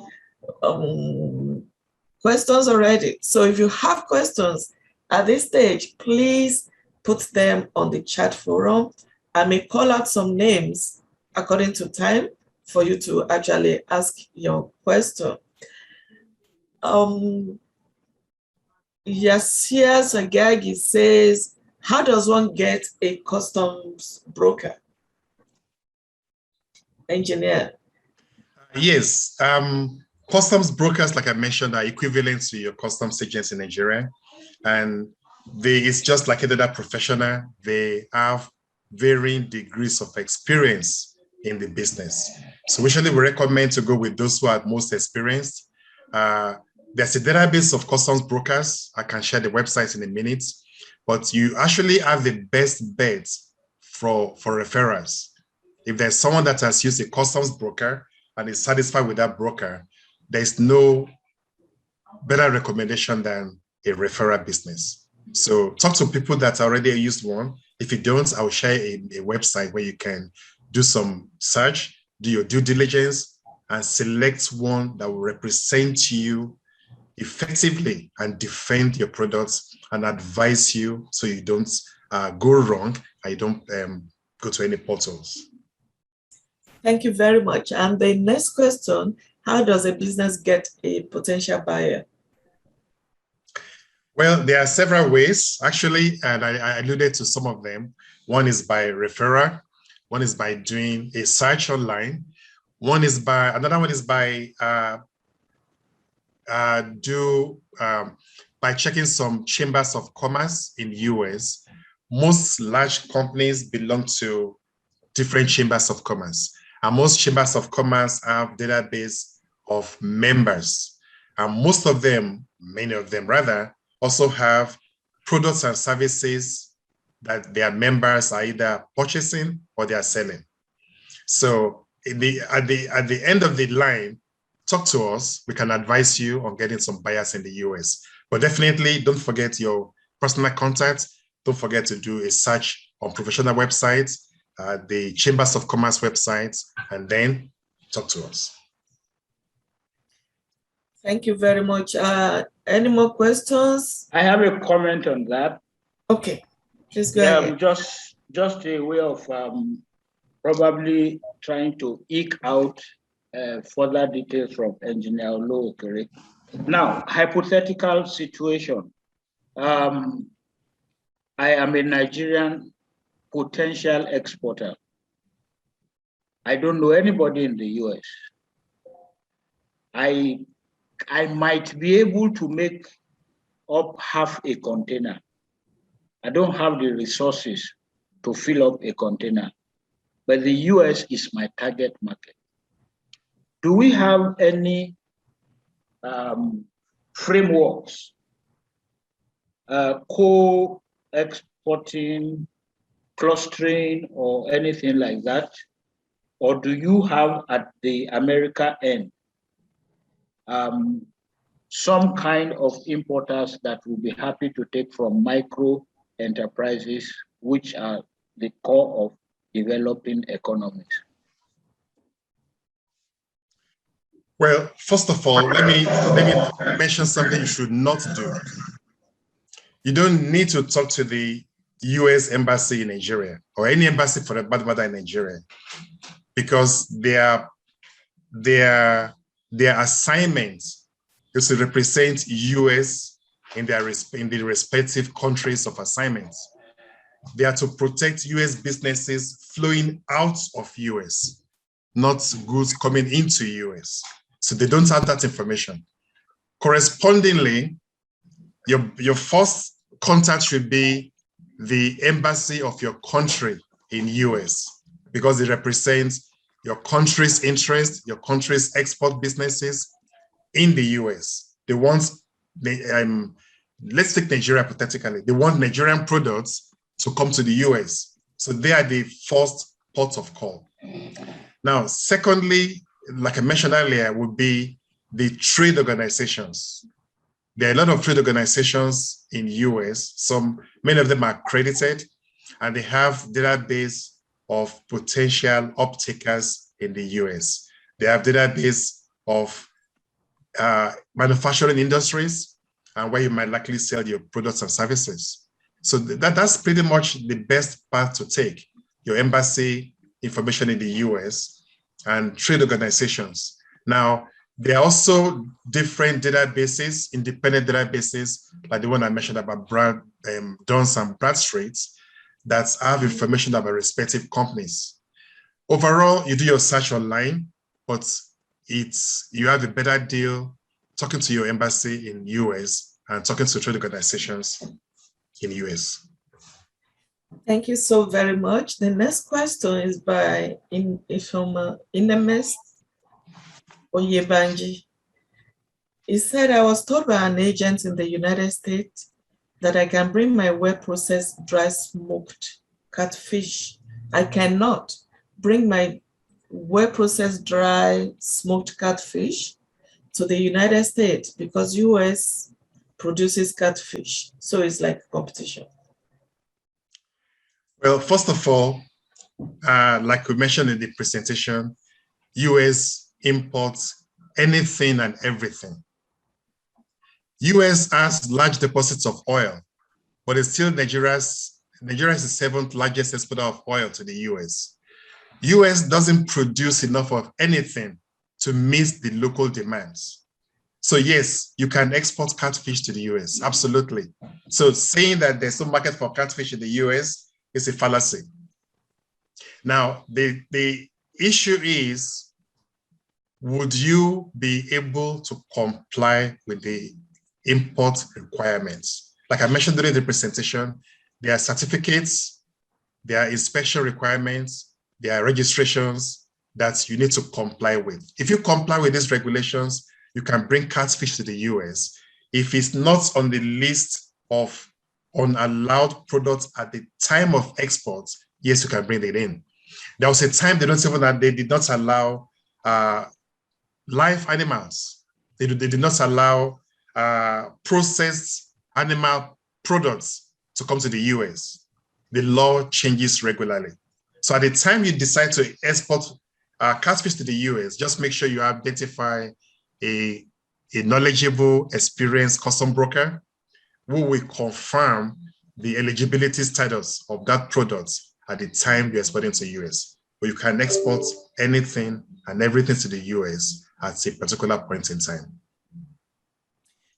questions already. So if you have questions at this stage, please put them on the chat forum. I may call out some names according to time for you to actually ask your question. Yasia Sagagi says, how does one get a customs broker? Engineer. Yes, customs brokers, like I mentioned, are equivalent to your customs agents in Nigeria. And it's just like another professional. They have varying degrees of experience in the business. So usually we recommend to go with those who are most experienced. There's a database of customs brokers. I can share the websites in a minute, but you actually have the best bets for referrals. If there's someone that has used a customs broker and is satisfied with that broker, there's no better recommendation than a referral business. So talk to people that already used one. If you don't, I'll share a website where you can do some search, do your due diligence, and select one that will represent you effectively and defend your products and advise you so you don't go wrong and you don't go to any portals. Thank you very much. And the next question, how does a business get a potential buyer? Well, there are several ways, actually, and I alluded to some of them. One is by referral. One is by doing a search online. Another one is by by checking some chambers of commerce in the US. Most large companies belong to different chambers of commerce. And most chambers of commerce have database of members. And most of them, many of them rather, also have products and services that their members are either purchasing or they are selling. So at the end of the line, talk to us. We can advise you on getting some buyers in the US. But definitely don't forget your personal contact. Don't forget to do a search on professional websites, the Chambers of Commerce websites, and then talk to us. Thank you very much. Any more questions? I have a comment on that. Okay, please go ahead. Just a way of probably trying to eke out further details from Engineer Olowokere. Now, hypothetical situation. I am a Nigerian potential exporter. I don't know anybody in the US. I might be able to make up half a container. I don't have the resources to fill up a container, but the US is my target market. Do we have any frameworks, co-exporting, clustering, or anything like that? Or do you have at the America end some kind of importers that will be happy to take from micro enterprises, which are the core of developing economies? Well, first of all, let me mention something you should not do. You don't need to talk to the US embassy in Nigeria or any embassy for that matter in Nigeria, because their assignment is to represent US in the respective countries of assignments. They are to protect US businesses flowing out of US, not goods coming into US. So they don't have that information. Correspondingly, your first contact should be the embassy of your country in US, because it represents your country's interest, your country's export businesses in the US. They want, let's take Nigeria hypothetically, they want Nigerian products to come to the US. So they are the first port of call. Now, secondly, like I mentioned earlier, would be the trade organizations. There are a lot of trade organizations in US. Many of them are accredited, and they have database of potential off-takers in the US. They have database of manufacturing industries and where you might likely sell your products and services. So that's pretty much the best path to take. Your embassy, information in the US, and trade organizations. Now, there are also different databases, independent databases, like the one I mentioned about Duns and Bradstreet, that have information about respective companies. Overall, you do your search online, but you have a better deal talking to your embassy in US and talking to trade organizations in US. Thank you so very much. The next question is by Inemes Oyebanji. He said, I was told by an agent in the United States that I can bring my well-processed dry smoked catfish. I cannot bring my well-processed dry smoked catfish to the United States because US produces catfish. So it's like competition. Well, first of all, like we mentioned in the presentation, US imports anything and everything. US has large deposits of oil, but it's still Nigeria is the 7th largest exporter of oil to the US. US doesn't produce enough of anything to meet the local demands. So yes, you can export catfish to the US, absolutely. So saying that there's no market for catfish in the US is a fallacy. Now, the issue is, would you be able to comply with the import requirements? Like I mentioned during the presentation, there are certificates, there are inspection requirements, there are registrations that you need to comply with. If you comply with these regulations, you can bring catfish to the US. If it's not on the list of unallowed products at the time of export, yes, you can bring it in. There was a time they did not allow live animals. They did not allow processed animal products to come to the US. The law changes regularly. So at the time you decide to export catfish to the US, just make sure you identify a knowledgeable, experienced custom broker who will confirm the eligibility status of that product at the time you're exporting to the US. But you can export anything and everything to the US at a particular point in time.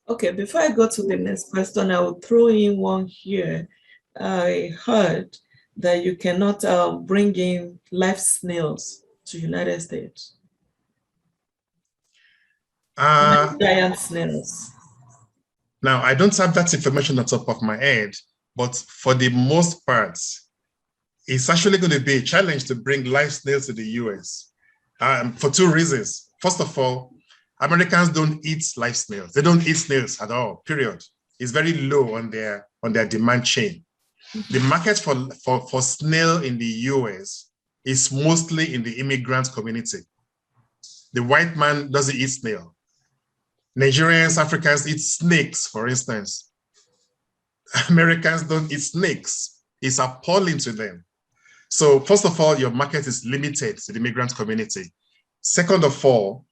Okay, before I go to the next question, I will throw in one here. I heard that you cannot bring in live snails to United States? Giant snails. Now, I don't have that information on top of my head, but for the most part, it's actually going to be a challenge to bring live snails to the US for two reasons. First of all, Americans don't eat live snails. They don't eat snails at all, period. It's very low on their demand chain. The market for snail in the US is mostly in the immigrant community. The white man doesn't eat snail. Nigerians, Africans eat snakes, for instance. Americans don't eat snakes. It's appalling to them. So first of all, your market is limited to the immigrant community. Second of all,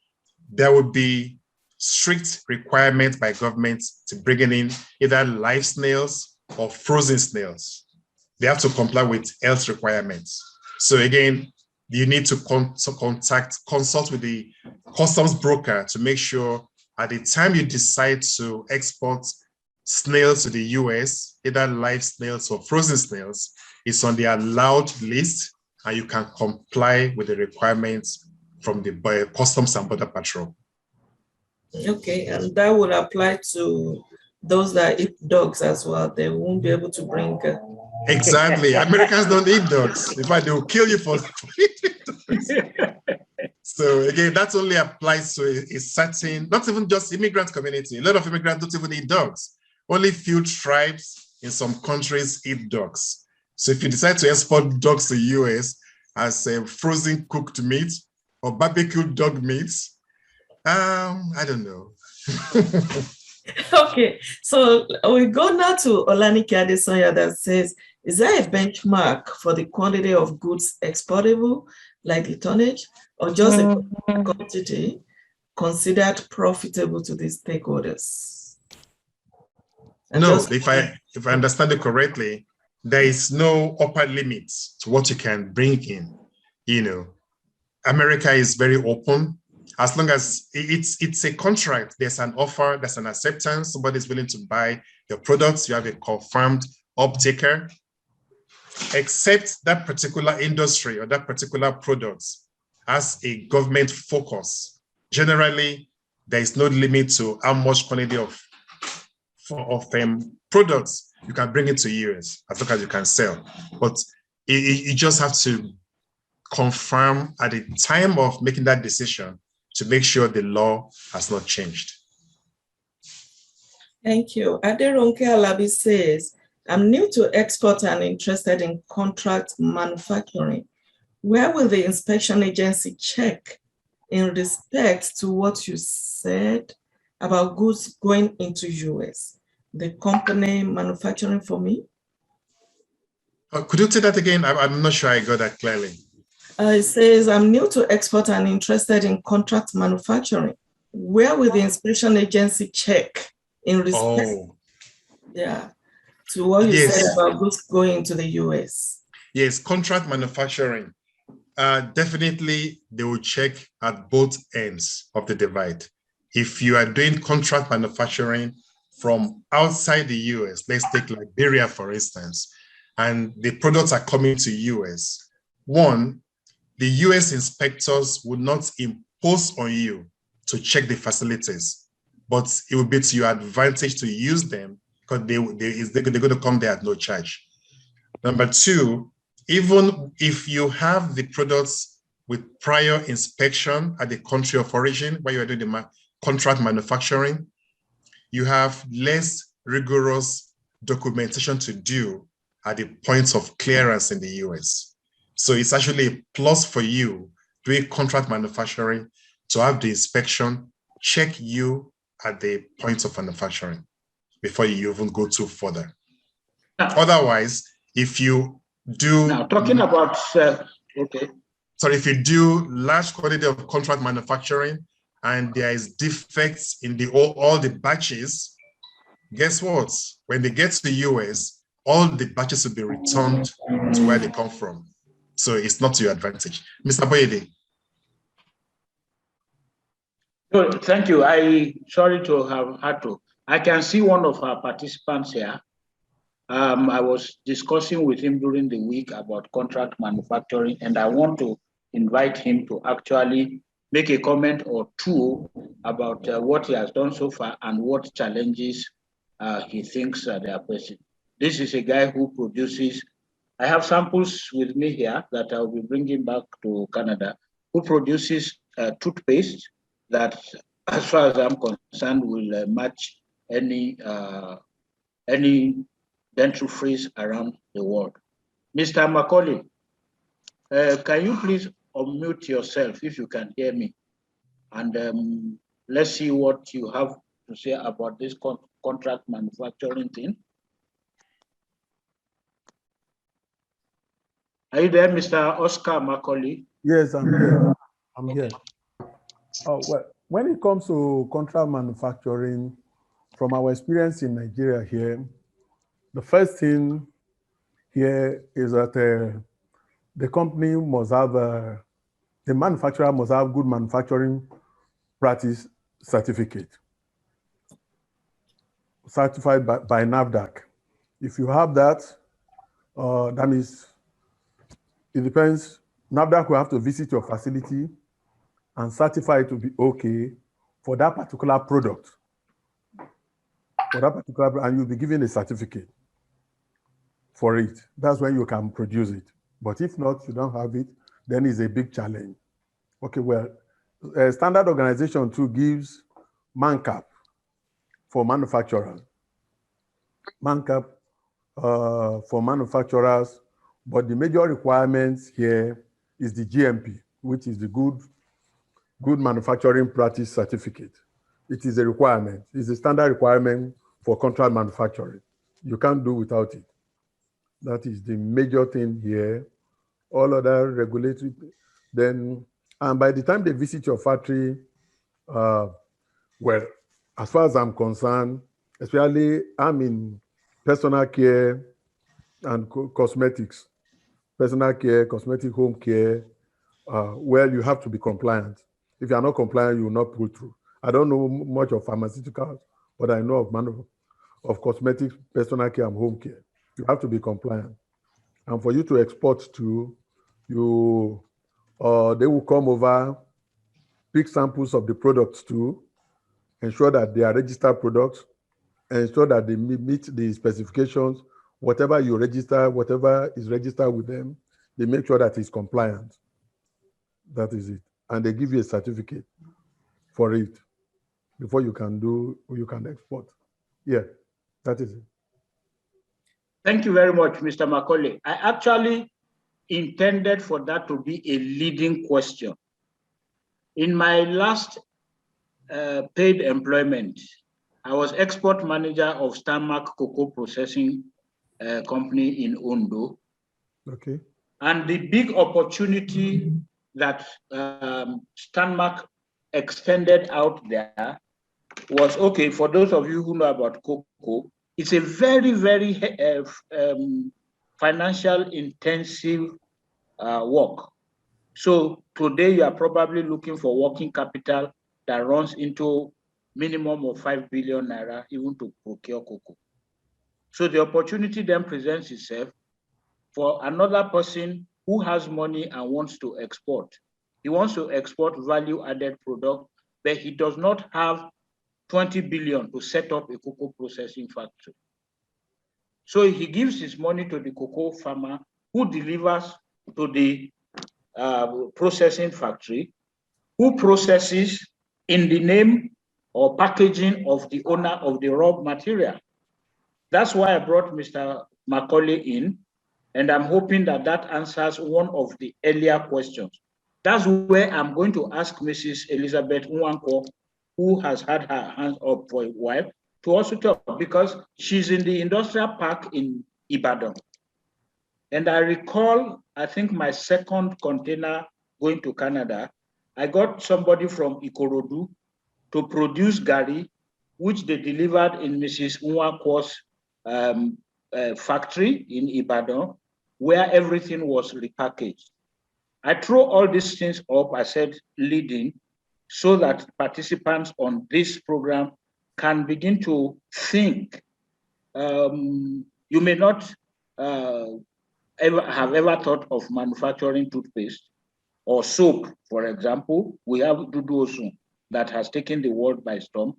there would be strict requirements by governments to bring in either live snails or frozen snails. They have to comply with health requirements. So again, you need to consult with the customs broker to make sure at the time you decide to export snails to the US, either live snails or frozen snails, it's on the allowed list and you can comply with the requirements from the Customs and Border Patrol. Okay, and that would apply to those that eat dogs as well. They won't be able to bring. Exactly. Americans don't eat dogs. In fact, they will kill you for eating dogs. So again, that only applies to a certain, not even just immigrant community. A lot of immigrants don't even eat dogs. Only few tribes in some countries eat dogs. So if you decide to export dogs to the US as a frozen cooked meat or barbecued dog meat, I don't know. Okay, so we go now to Olanike Adesanya that says, is there a benchmark for the quantity of goods exportable, like the tonnage, or just a quantity considered profitable to the stakeholders? And no, if I understand it correctly, there is no upper limit to what you can bring in. You know, America is very open. As long as it's a contract, there's an offer, there's an acceptance, somebody's willing to buy your products, you have a confirmed uptaker, except that particular industry or that particular product has a government focus. Generally, there is no limit to how much quantity of products you can bring into US as long as you can sell. But you just have to confirm at the time of making that decision to make sure the law has not changed. Thank you. Aderonke Alabi says, I'm new to export and interested in contract manufacturing. Where will the inspection agency check in respect to what you said about goods going into US? The company manufacturing for me? Could you say that again? I'm not sure I got that clearly. It says, I'm new to export and interested in contract manufacturing. Where will the inspection agency check in respect to what you said about goods going to the US? Yes, contract manufacturing. Definitely, they will check at both ends of the divide. If you are doing contract manufacturing from outside the US, let's take Liberia, for instance, and the products are coming to US, one, the US inspectors would not impose on you to check the facilities, but it will be to your advantage to use them because they're going to come there at no charge. Number two, even if you have the products with prior inspection at the country of origin where you are doing the contract manufacturing, you have less rigorous documentation to do at the points of clearance in the US. So it's actually a plus for you doing contract manufacturing to have the inspection check you at the points of manufacturing before you even go too further. Otherwise, if you do... Now, talking about... okay. So if you do large quantity of contract manufacturing and there is defects in all the batches, guess what? When they get to the US, all the batches will be returned to where they come from. So it's not to your advantage. Mr. Boyede. Good, thank you. Sorry to have had to. I can see one of our participants here. I was discussing with him during the week about contract manufacturing, and I want to invite him to actually make a comment or two about what he has done so far and what challenges he thinks they are facing. This is a guy who produces, I have samples with me here that I'll be bringing back to Canada, who produces toothpaste that, as far as I'm concerned, will match any dental freeze around the world. Mr. Macaulay, can you please unmute yourself if you can hear me? And let's see what you have to say about this contract manufacturing thing. Are you there, Mr. Oscar Macaulay? Yes, I'm here. I'm here. Well, when it comes to contract manufacturing, from our experience in Nigeria here, the first thing here is that the company must have, the manufacturer must have good manufacturing practice certificate, certified by NAFDAC. If you have that, that means it depends. NAFDAC will have to visit your facility and certify it to be okay for that particular product. And you'll be given a certificate for it. That's when you can produce it. But if not, you don't have it, then it's a big challenge. Okay, well, standard organization too gives MANCAP for manufacturers. MANCAP for manufacturers, but the major requirements here is the GMP, which is the good manufacturing practice certificate. It is a requirement. It's a standard requirement for contract manufacturing. You can't do without it. That is the major thing here. All other regulatory, then, and by the time they visit your factory, well, as far as I'm concerned, especially I'm in personal care and cosmetics, personal care, cosmetic home care, where you have to be compliant. If you are not compliant, you will not pull through. I don't know much of pharmaceuticals, but I know of cosmetics, personal care, and home care. You have to be compliant. And for you to export to, they will come over, pick samples of the products too, ensure that they are registered products, ensure that they meet the specifications. Whatever you register, whatever is registered with them, they make sure that it's compliant. That is it. And they give you a certificate for it before you can export. Yeah, that is it. Thank you very much, Mr. Macaulay. I actually intended for that to be a leading question. In my last paid employment, I was export manager of Stanmark Cocoa Processing Company in Ondo. Okay. And the big opportunity that Stanmark extended out there was, okay, for those of you who know about cocoa, it's a very, very financial intensive work. So today you are probably looking for working capital that runs into minimum of 5 billion naira even to procure cocoa. So the opportunity then presents itself for another person who has money and wants to export. He wants to export value-added product, but he does not have 20 billion to set up a cocoa processing factory. So he gives his money to the cocoa farmer who delivers to the processing factory, who processes in the name or packaging of the owner of the raw material. That's why I brought Mr. Macaulay in, and I'm hoping that that answers one of the earlier questions. That's where I'm going to ask Mrs. Elizabeth Nwanko, who has had her hands up for a while, to also talk, because she's in the industrial park in Ibadan. And I recall, I think my second container going to Canada, I got somebody from Ikorodu to produce gari, which they delivered in Mrs. Nwanko's factory in Ibadan, where everything was repackaged. I threw all these things up, I said, leading, so that participants on this program can begin to think You may not have ever thought of manufacturing toothpaste or soap, for example. We have Dudu that has taken the world by storm.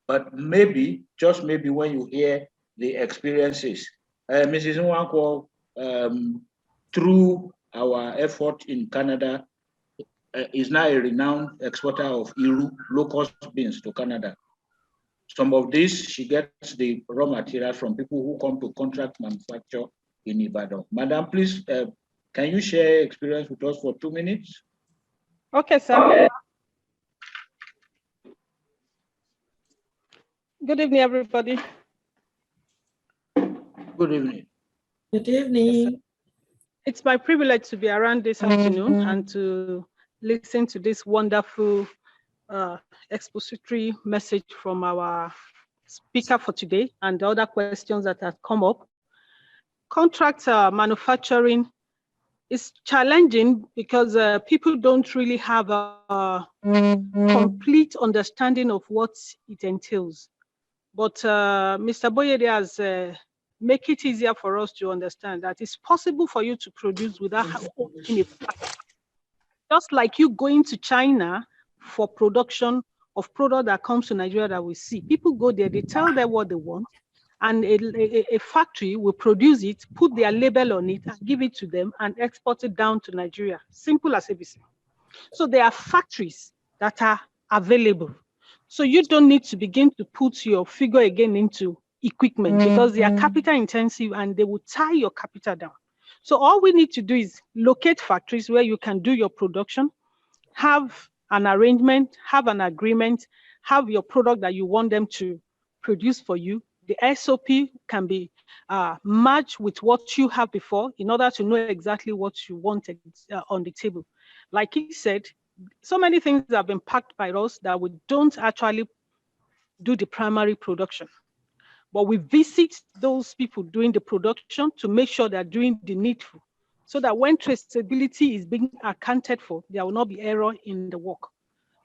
But maybe, just maybe, when you hear the experiences, Mrs. Nwankwo, through our effort in Canada, is now a renowned exporter of Iru, low-cost beans, to Canada. Some of this, she gets the raw material from people who come to contract manufacture in Ibadan. Madam, please, can you share experience with us for 2 minutes? Okay, sir. Good evening, everybody. Good evening. Good evening. Yes, it's my privilege to be around this afternoon and to listen to this wonderful expository message from our speaker for today and the other questions that have come up. Contract manufacturing is challenging because people don't really have a complete understanding of what it entails. But Mr. Boyede has make it easier for us to understand that it's possible for you to produce without opening a factory. Just like you going to China for production of product that comes to Nigeria that we see. People go there, they tell them what they want, and a factory will produce it, put their label on it, and give it to them and export it down to Nigeria. Simple as ABC. So there are factories that are available. So you don't need to begin to put your figure again into equipment because they are capital intensive and they will tie your capital down. So all we need to do is locate factories where you can do your production, have an arrangement, have an agreement, have your product that you want them to produce for you. The SOP can be matched with what you have before in order to know exactly what you wanted on the table. Like he said, so many things have been packed by us that we don't actually do the primary production. But we visit those people doing the production to make sure they're doing the needful, so that when traceability is being accounted for, there will not be error in the work.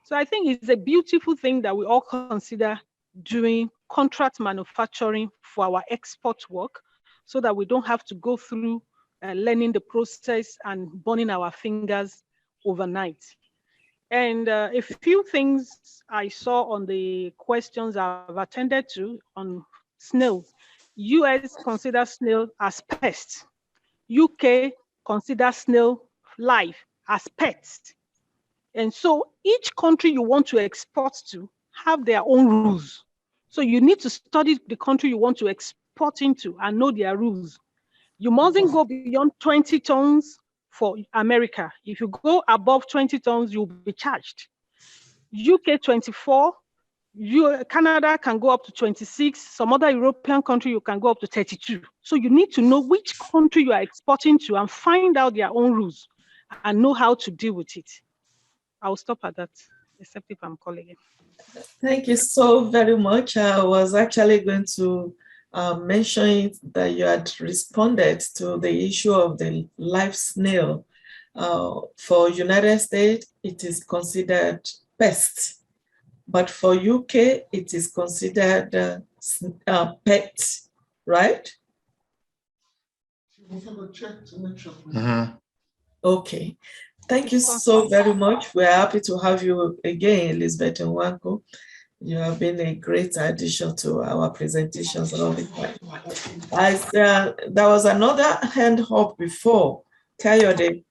So I think it's a beautiful thing that we all consider doing contract manufacturing for our export work, so that we don't have to go through learning the process and burning our fingers overnight. And a few things I saw on the questions I've attended to on snails. US considers snail as pests. UK considers snail life as pets. And so each country you want to export to have their own rules. So you need to study the country you want to export into and know their rules. You mustn't go beyond 20 tons for America. If you go above 20 tons, you'll be charged. UK 24, Canada can go up to 26. Some other European country, you can go up to 32. So you need to know which country you are exporting to and find out their own rules and know how to deal with it. I'll stop at that, except if I'm calling it. Thank you so very much. I was actually going to mention that you had responded to the issue of the live snail. For United States, it is considered pest, but for UK, it is considered pet, right? Okay. Thank you so very much. We're happy to have you again, Elizabeth Nwankwo. You have been a great addition to our presentations all the time. There was another hand up before. Kayode.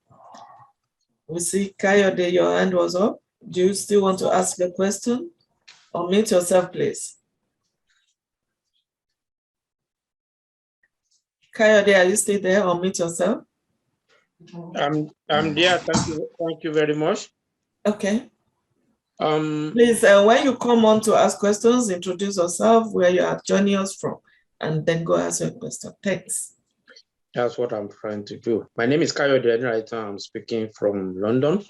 We see Kayode, your hand was up. Do you still want to ask the question? Unmute yourself, please. Kayode, are you still there? Unmute yourself. I'm there. Thank you very much. Okay. Please, when you come on to ask questions, introduce yourself, where you are joining us from, and then go ask your question. Thanks. That's what I'm trying to do. My name is Kayode. Right now, I'm speaking from London.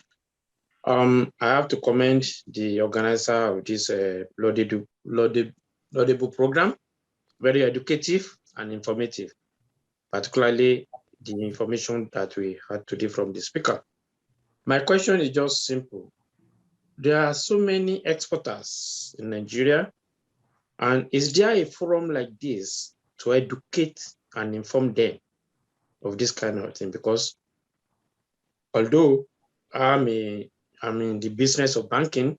I have to commend the organizer of this laudable program. Very educative and informative, particularly the information that we had today from the speaker. My question is just simple. There are so many exporters in Nigeria, and is there a forum like this to educate and inform them of this kind of thing, because although I'm in the business of banking,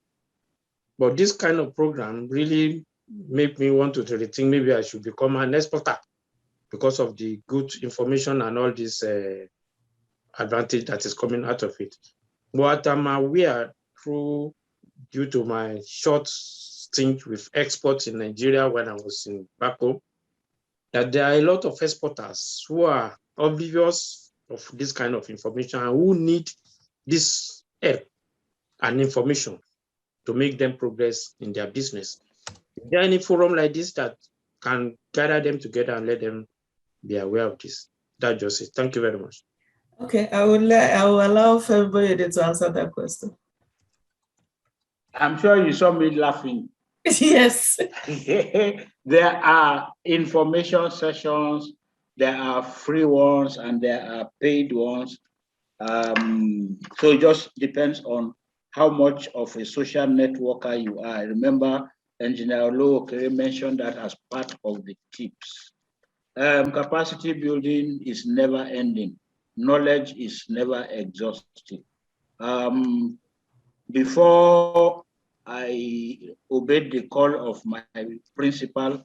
but this kind of program really made me want to rethink maybe I should become an exporter because of the good information and all this advantage that is coming out of it. But I'm aware due to my short stint with exports in Nigeria when I was in back home, that there are a lot of exporters who are oblivious of this kind of information and who need this help and information to make them progress in their business. Is there any forum like this that can gather them together and let them be aware of this? That's just it. Thank you very much. Okay, I will allow Femi to answer that question. I'm sure you saw me laughing. Yes. There are information sessions, there are free ones, and there are paid ones. So it just depends on how much of a social networker you are. I remember Engineer Olowokere mentioned that as part of the tips. Capacity building is never ending. Knowledge is never exhaustive. Before I obeyed the call of my principal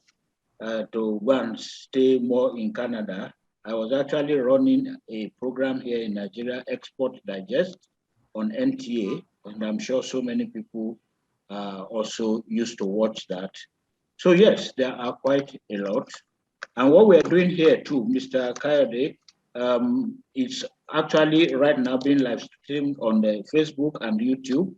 to go and stay more in Canada, I was actually running a program here in Nigeria, Export Digest, on NTA, and I'm sure so many people also used to watch that. So yes, there are quite a lot. And what we're doing here too, Mr. Kayode, it's actually right now being live streamed on the Facebook and YouTube.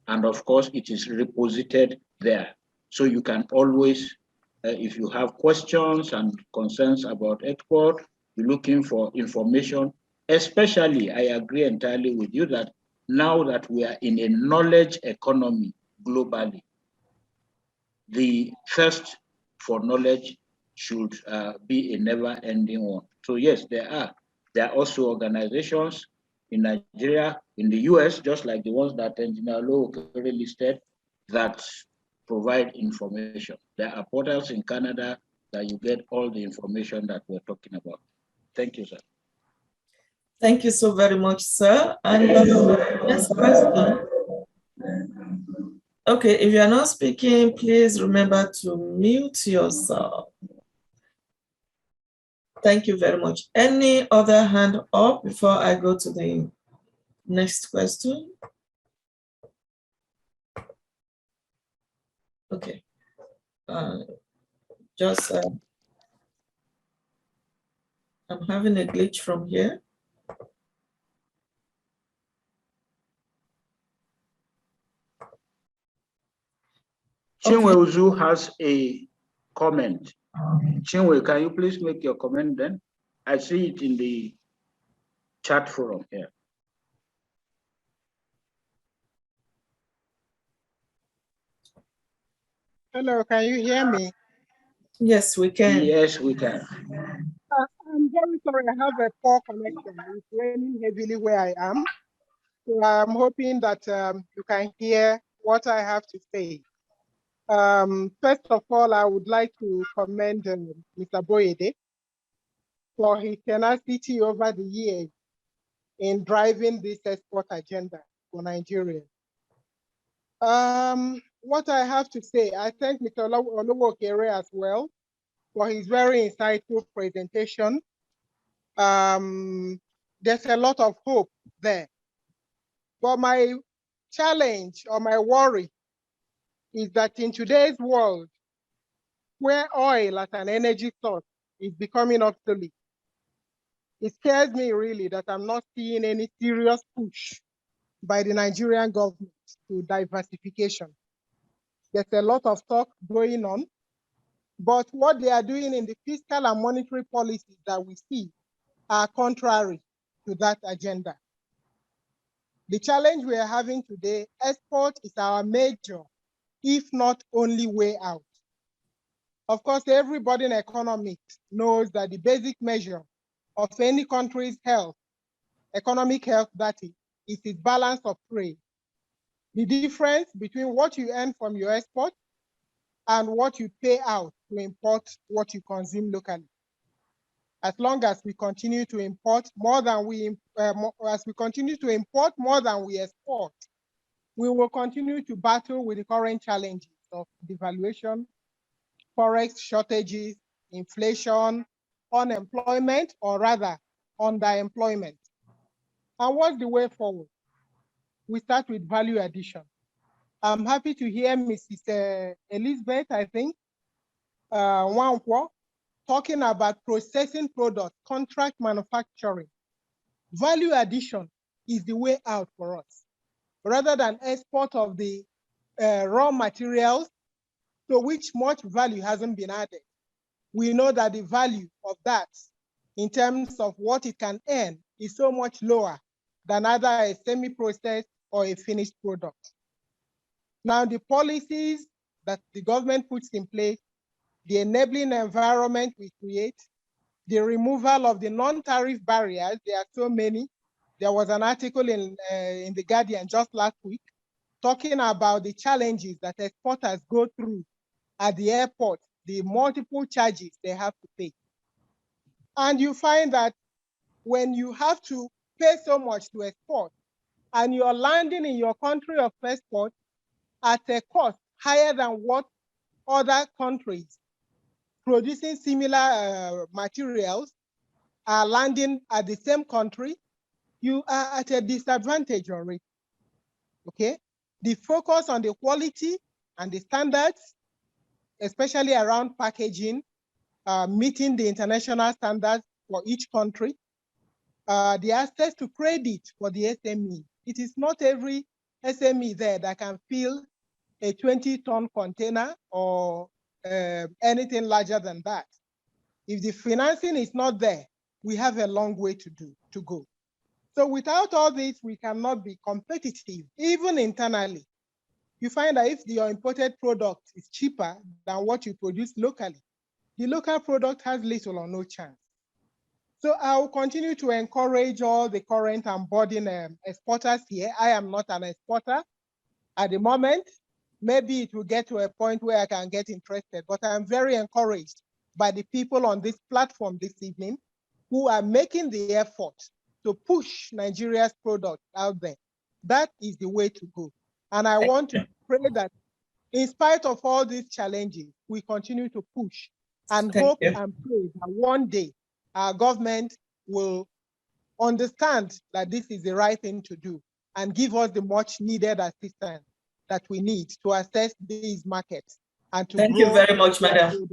And of course, it is reposited there. So you can always, if you have questions and concerns about export, you're looking for information, especially, I agree entirely with you that now that we are in a knowledge economy globally, the thirst for knowledge should be a never-ending one. So yes, there are also organizations in Nigeria, in the US, just like the ones that Engineer Olowokere listed, that provide information. There are portals in Canada that you get all the information that we're talking about. Thank you, sir. Thank you so very much, sir. And next question. Okay, if you are not speaking, please remember to mute yourself. Thank you very much. Any other hand up before I go to the next question? Okay. I'm having a glitch from here. Chinwe Uzu has a comment. Chinwe, can you please make your comment then? I see it in the chat forum here. Hello, can you hear me? Yes, we can. Yes, we can. I'm very sorry, I have a poor connection. It's raining heavily where I am. So I'm hoping that you can hear what I have to say. First of all, I would like to commend Mr. Boyede for his tenacity over the years in driving this export agenda for Nigeria. What I have to say, I thank Mr. Olowokere as well for his very insightful presentation. There's a lot of hope there. But my challenge or my worry is that in today's world, where oil as an energy source is becoming obsolete, it scares me really that I'm not seeing any serious push by the Nigerian government to diversification. There's a lot of talk going on, but what they are doing in the fiscal and monetary policies that we see are contrary to that agenda. The challenge we are having today, export is our major, if not only way out. Of course, everybody in economics knows that the basic measure of any country's health, economic health that is its balance of trade. The difference between what you earn from your export and what you pay out to import what you consume locally. as long as we continue to import more than we export, we will continue to battle with the current challenges of devaluation, forex shortages, inflation, unemployment, or rather underemployment. And what's the way forward? We start with value addition. I'm happy to hear Mrs. Elizabeth, I think, Wankwo, talking about processing products, contract manufacturing. Value addition is the way out for us. Rather than export of the raw materials to which much value hasn't been added, we know that the value of that in terms of what it can earn is so much lower than either a semi-processed or a finished product. Now, the policies that the government puts in place, the enabling environment we create, the removal of the non-tariff barriers, there are so many. There was an article in The Guardian just last week talking about the challenges that exporters go through at the airport, the multiple charges they have to pay. And you find that when you have to pay so much to export and you're landing in your country of export at a cost higher than what other countries producing similar materials are landing at the same country, you are at a disadvantage already, okay? The focus on the quality and the standards, especially around packaging, meeting the international standards for each country, the access to credit for the SME. It is not every SME there that can fill a 20-ton container or anything larger than that. If the financing is not there, we have a long way to go. So without all this, we cannot be competitive, even internally. You find that if your imported product is cheaper than what you produce locally, the local product has little or no chance. So I will continue to encourage all the current and budding exporters here. I am not an exporter at the moment. Maybe it will get to a point where I can get interested, but I'm very encouraged by the people on this platform this evening who are making the effort to push Nigeria's product out there. That is the way to go. And I want to pray that in spite of all these challenges, we continue to push and hope and pray that one day our government will understand that this is the right thing to do and give us the much needed assistance that we need to access these markets and to Thank you very much, madam.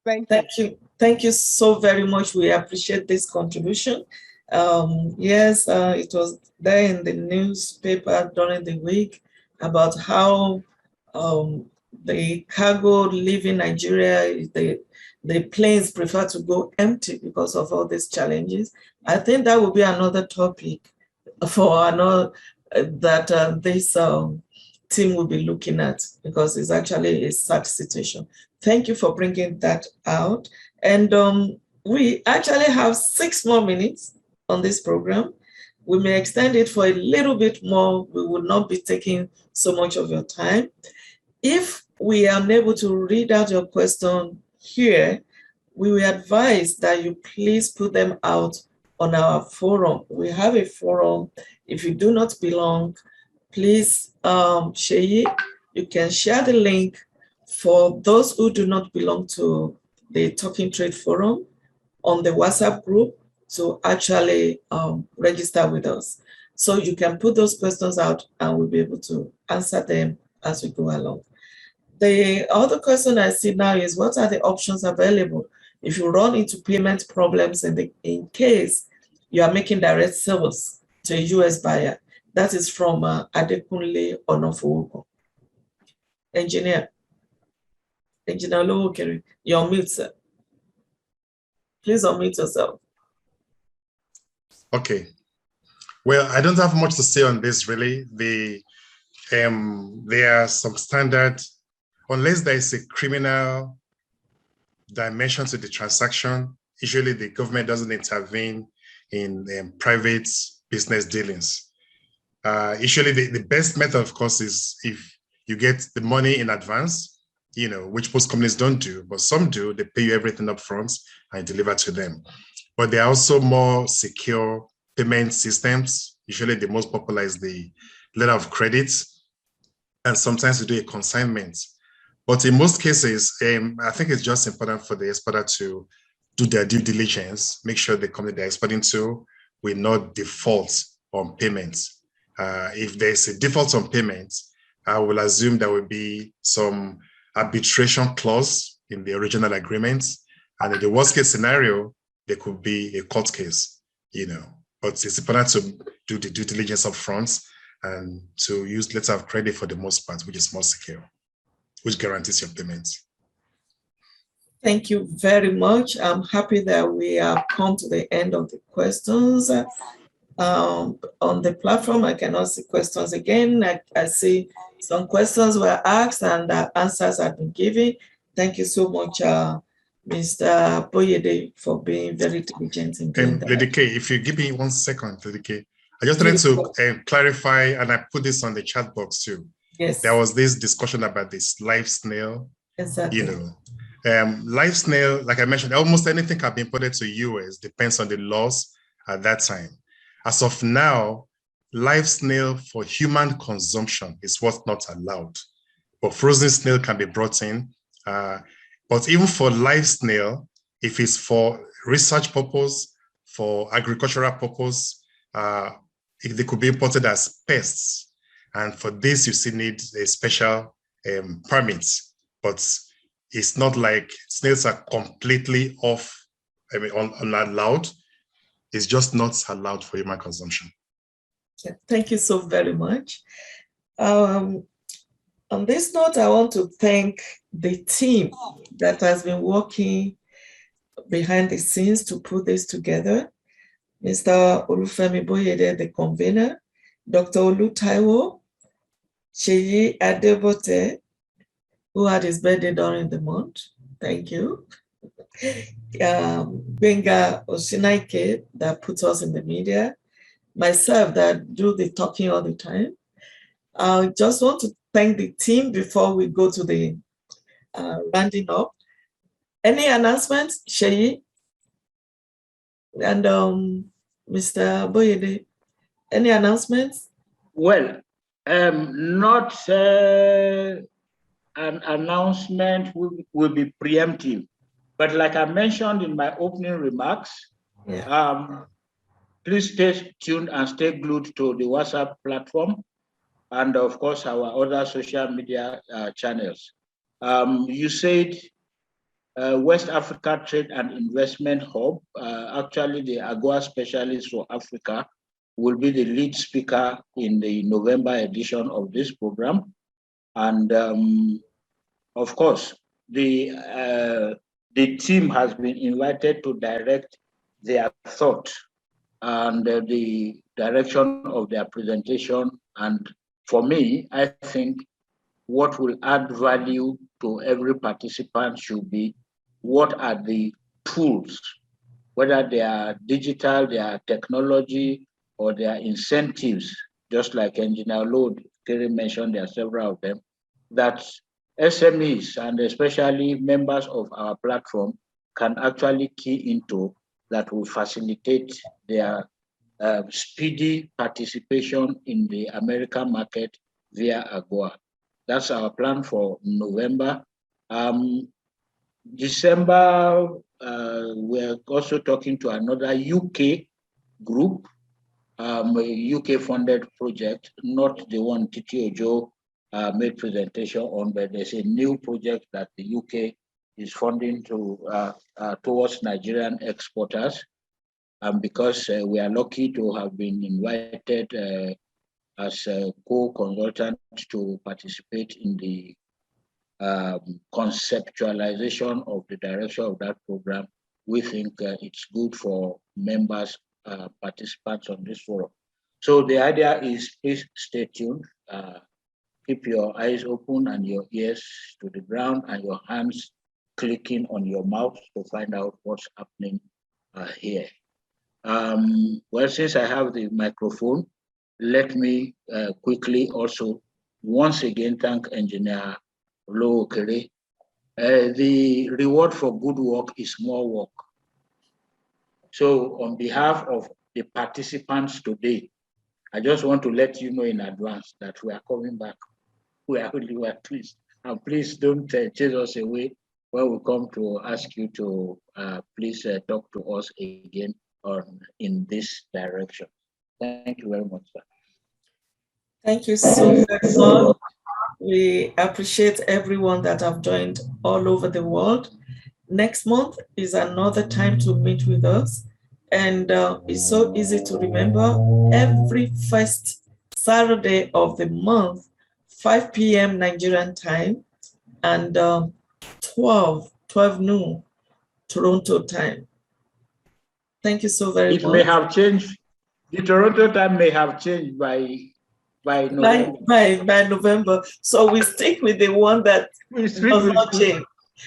Thank you. Thank you so very much. We appreciate this contribution. Yes, it was there in the newspaper during the week about how the cargo leaving Nigeria, the planes prefer to go empty because of all these challenges. I think that will be another topic for another that this team will be looking at, because it's actually a sad situation. Thank you for bringing that out. And we actually have 6 more minutes on this program. We may extend it for a little bit more. We will not be taking so much of your time. If we are unable to read out your question here, we will advise that you please put them out on our forum. We have a forum. If you do not belong, please, Sheyi, you can share the link for those who do not belong to the Talking Trade Forum on the WhatsApp group to actually register with us. So you can put those questions out and we'll be able to answer them as we go along. The other question I see now is, what are the options available if you run into payment problems in case you are making direct sales to a US buyer? That is from Adekunle Onofowoko. Engineer Olowokere, you're on mute, sir. Please unmute yourself. Okay. Well, I don't have much to say on this, really. There are some standard, unless there is a criminal dimension to the transaction, usually the government doesn't intervene in private business dealings. Usually the best method, of course, is if you get the money in advance which most companies don't do, but some do. They pay you everything up front and deliver to them. But there are also more secure payment systems. Usually the most popular is the letter of credit, and sometimes we do a consignment. But in most cases, I think it's just important for the exporter to do their due diligence, make sure the company they're exporting to will not default on payments. If there's a default on payments, I will assume there will be some arbitration clause in the original agreement. And in the worst case scenario, there could be a court case, But it's important to do the due diligence up front and to use letter of credit for the most part, which is more secure, which guarantees your payments. Thank you very much. I'm happy that we have come to the end of the questions. On the platform, I cannot see questions again. I see some questions were asked and answers have been given. Thank you so much, Mr. Boyede, for being very diligent in doing that. Lady K, if you give me 1 second, Lady K, I just wanted to clarify, and I put this on the chat box too. Yes. There was this discussion about this live snail. Exactly. Live snail, like I mentioned, almost anything can be imported to US, depends on the laws at that time. As of now, live snail for human consumption is what's not allowed. But frozen snail can be brought in. But even for live snail, if it's for research purpose, for agricultural purpose, they could be imported as pests. And for this, you still need a special permit. But it's not like snails are completely unallowed. It's just not allowed for human consumption. Thank you so very much. On this note, I want to thank the team that has been working behind the scenes to put this together. Mr. Olufemi Boyede, the convener, Dr. Olu Taiwo, Sheyi Adebote, who had his birthday during the month. Thank you. Benga Osinaike, that puts us in the media. Myself, that do the talking all the time. I just want to thank the team before we go to the rounding up. Any announcements, Sheyi? And Mr. Boyede, any announcements? Well, not an announcement will be preemptive, but like I mentioned in my opening remarks, please stay tuned and stay glued to the WhatsApp platform and of course our other social media channels. You said West Africa Trade and Investment Hub, actually the AGOA specialist for Africa will be the lead speaker in the November edition of this program. And of course, the team has been invited to direct their thought and the direction of their presentation. And for me, I think what will add value to every participant should be what are the tools, whether they are digital, they are technology, or they are incentives, just like Engineer Olowokere mentioned, there are several of them, that SMEs and especially members of our platform can actually key into that will facilitate their speedy participation in the American market via AGOA. That's our plan for November. December, we're also talking to another UK group, a UK-funded project, not the one Titi Ojo made presentation on, but there's a new project that the UK is funding towards Nigerian exporters. Because we are lucky to have been invited as a co-consultant to participate in the conceptualization of the direction of that program, we think it's good for members, participants on this forum. So the idea is, please stay tuned. Keep your eyes open and your ears to the ground and your hands clicking on your mouth to find out what's happening here. Well, since I have the microphone, let me quickly also once again thank Engineer Olowokere the reward for good work is more work. So on behalf of the participants today, I just want to let you know in advance that we are coming back. We are pleased. And please don't chase us away when we come to ask you to please talk to us again in this direction. Thank you very much, sir. Thank you so very much. We appreciate everyone that have joined all over the world. Next month is another time to meet with us. And it's so easy to remember. Every first Saturday of the month, 5 p.m. Nigerian time, and 12 noon Toronto time. Thank you so very much. It may have changed. The Toronto time may have changed by November. By November. So we stick with the one that does not change,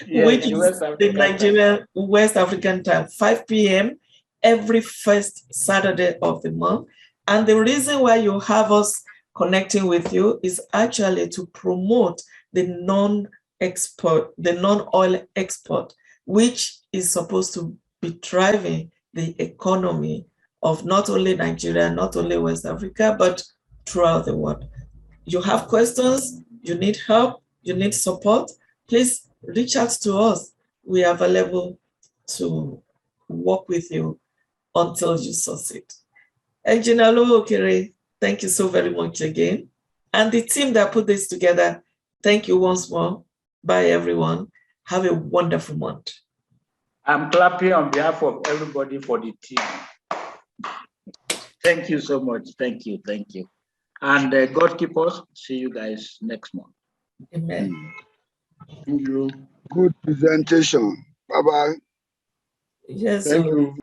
which is the Nigerian West African time, 5 p.m. every first Saturday of the month. And the reason why you have us connecting with you is actually to promote the non-oil export, which is supposed to be driving the economy of not only Nigeria, not only West Africa, but throughout the world. You have questions, you need help, you need support, please reach out to us. We are available to work with you until you succeed. Engineer Olowokere, thank you so very much again. And the team that put this together, thank you once more. Bye, everyone. Have a wonderful month. I'm clapping on behalf of everybody for the team. Thank you so much. Thank you. Thank you. And God keep us. See you guys next month. Amen. Thank you. Good presentation. Bye-bye. Yes. Thank you.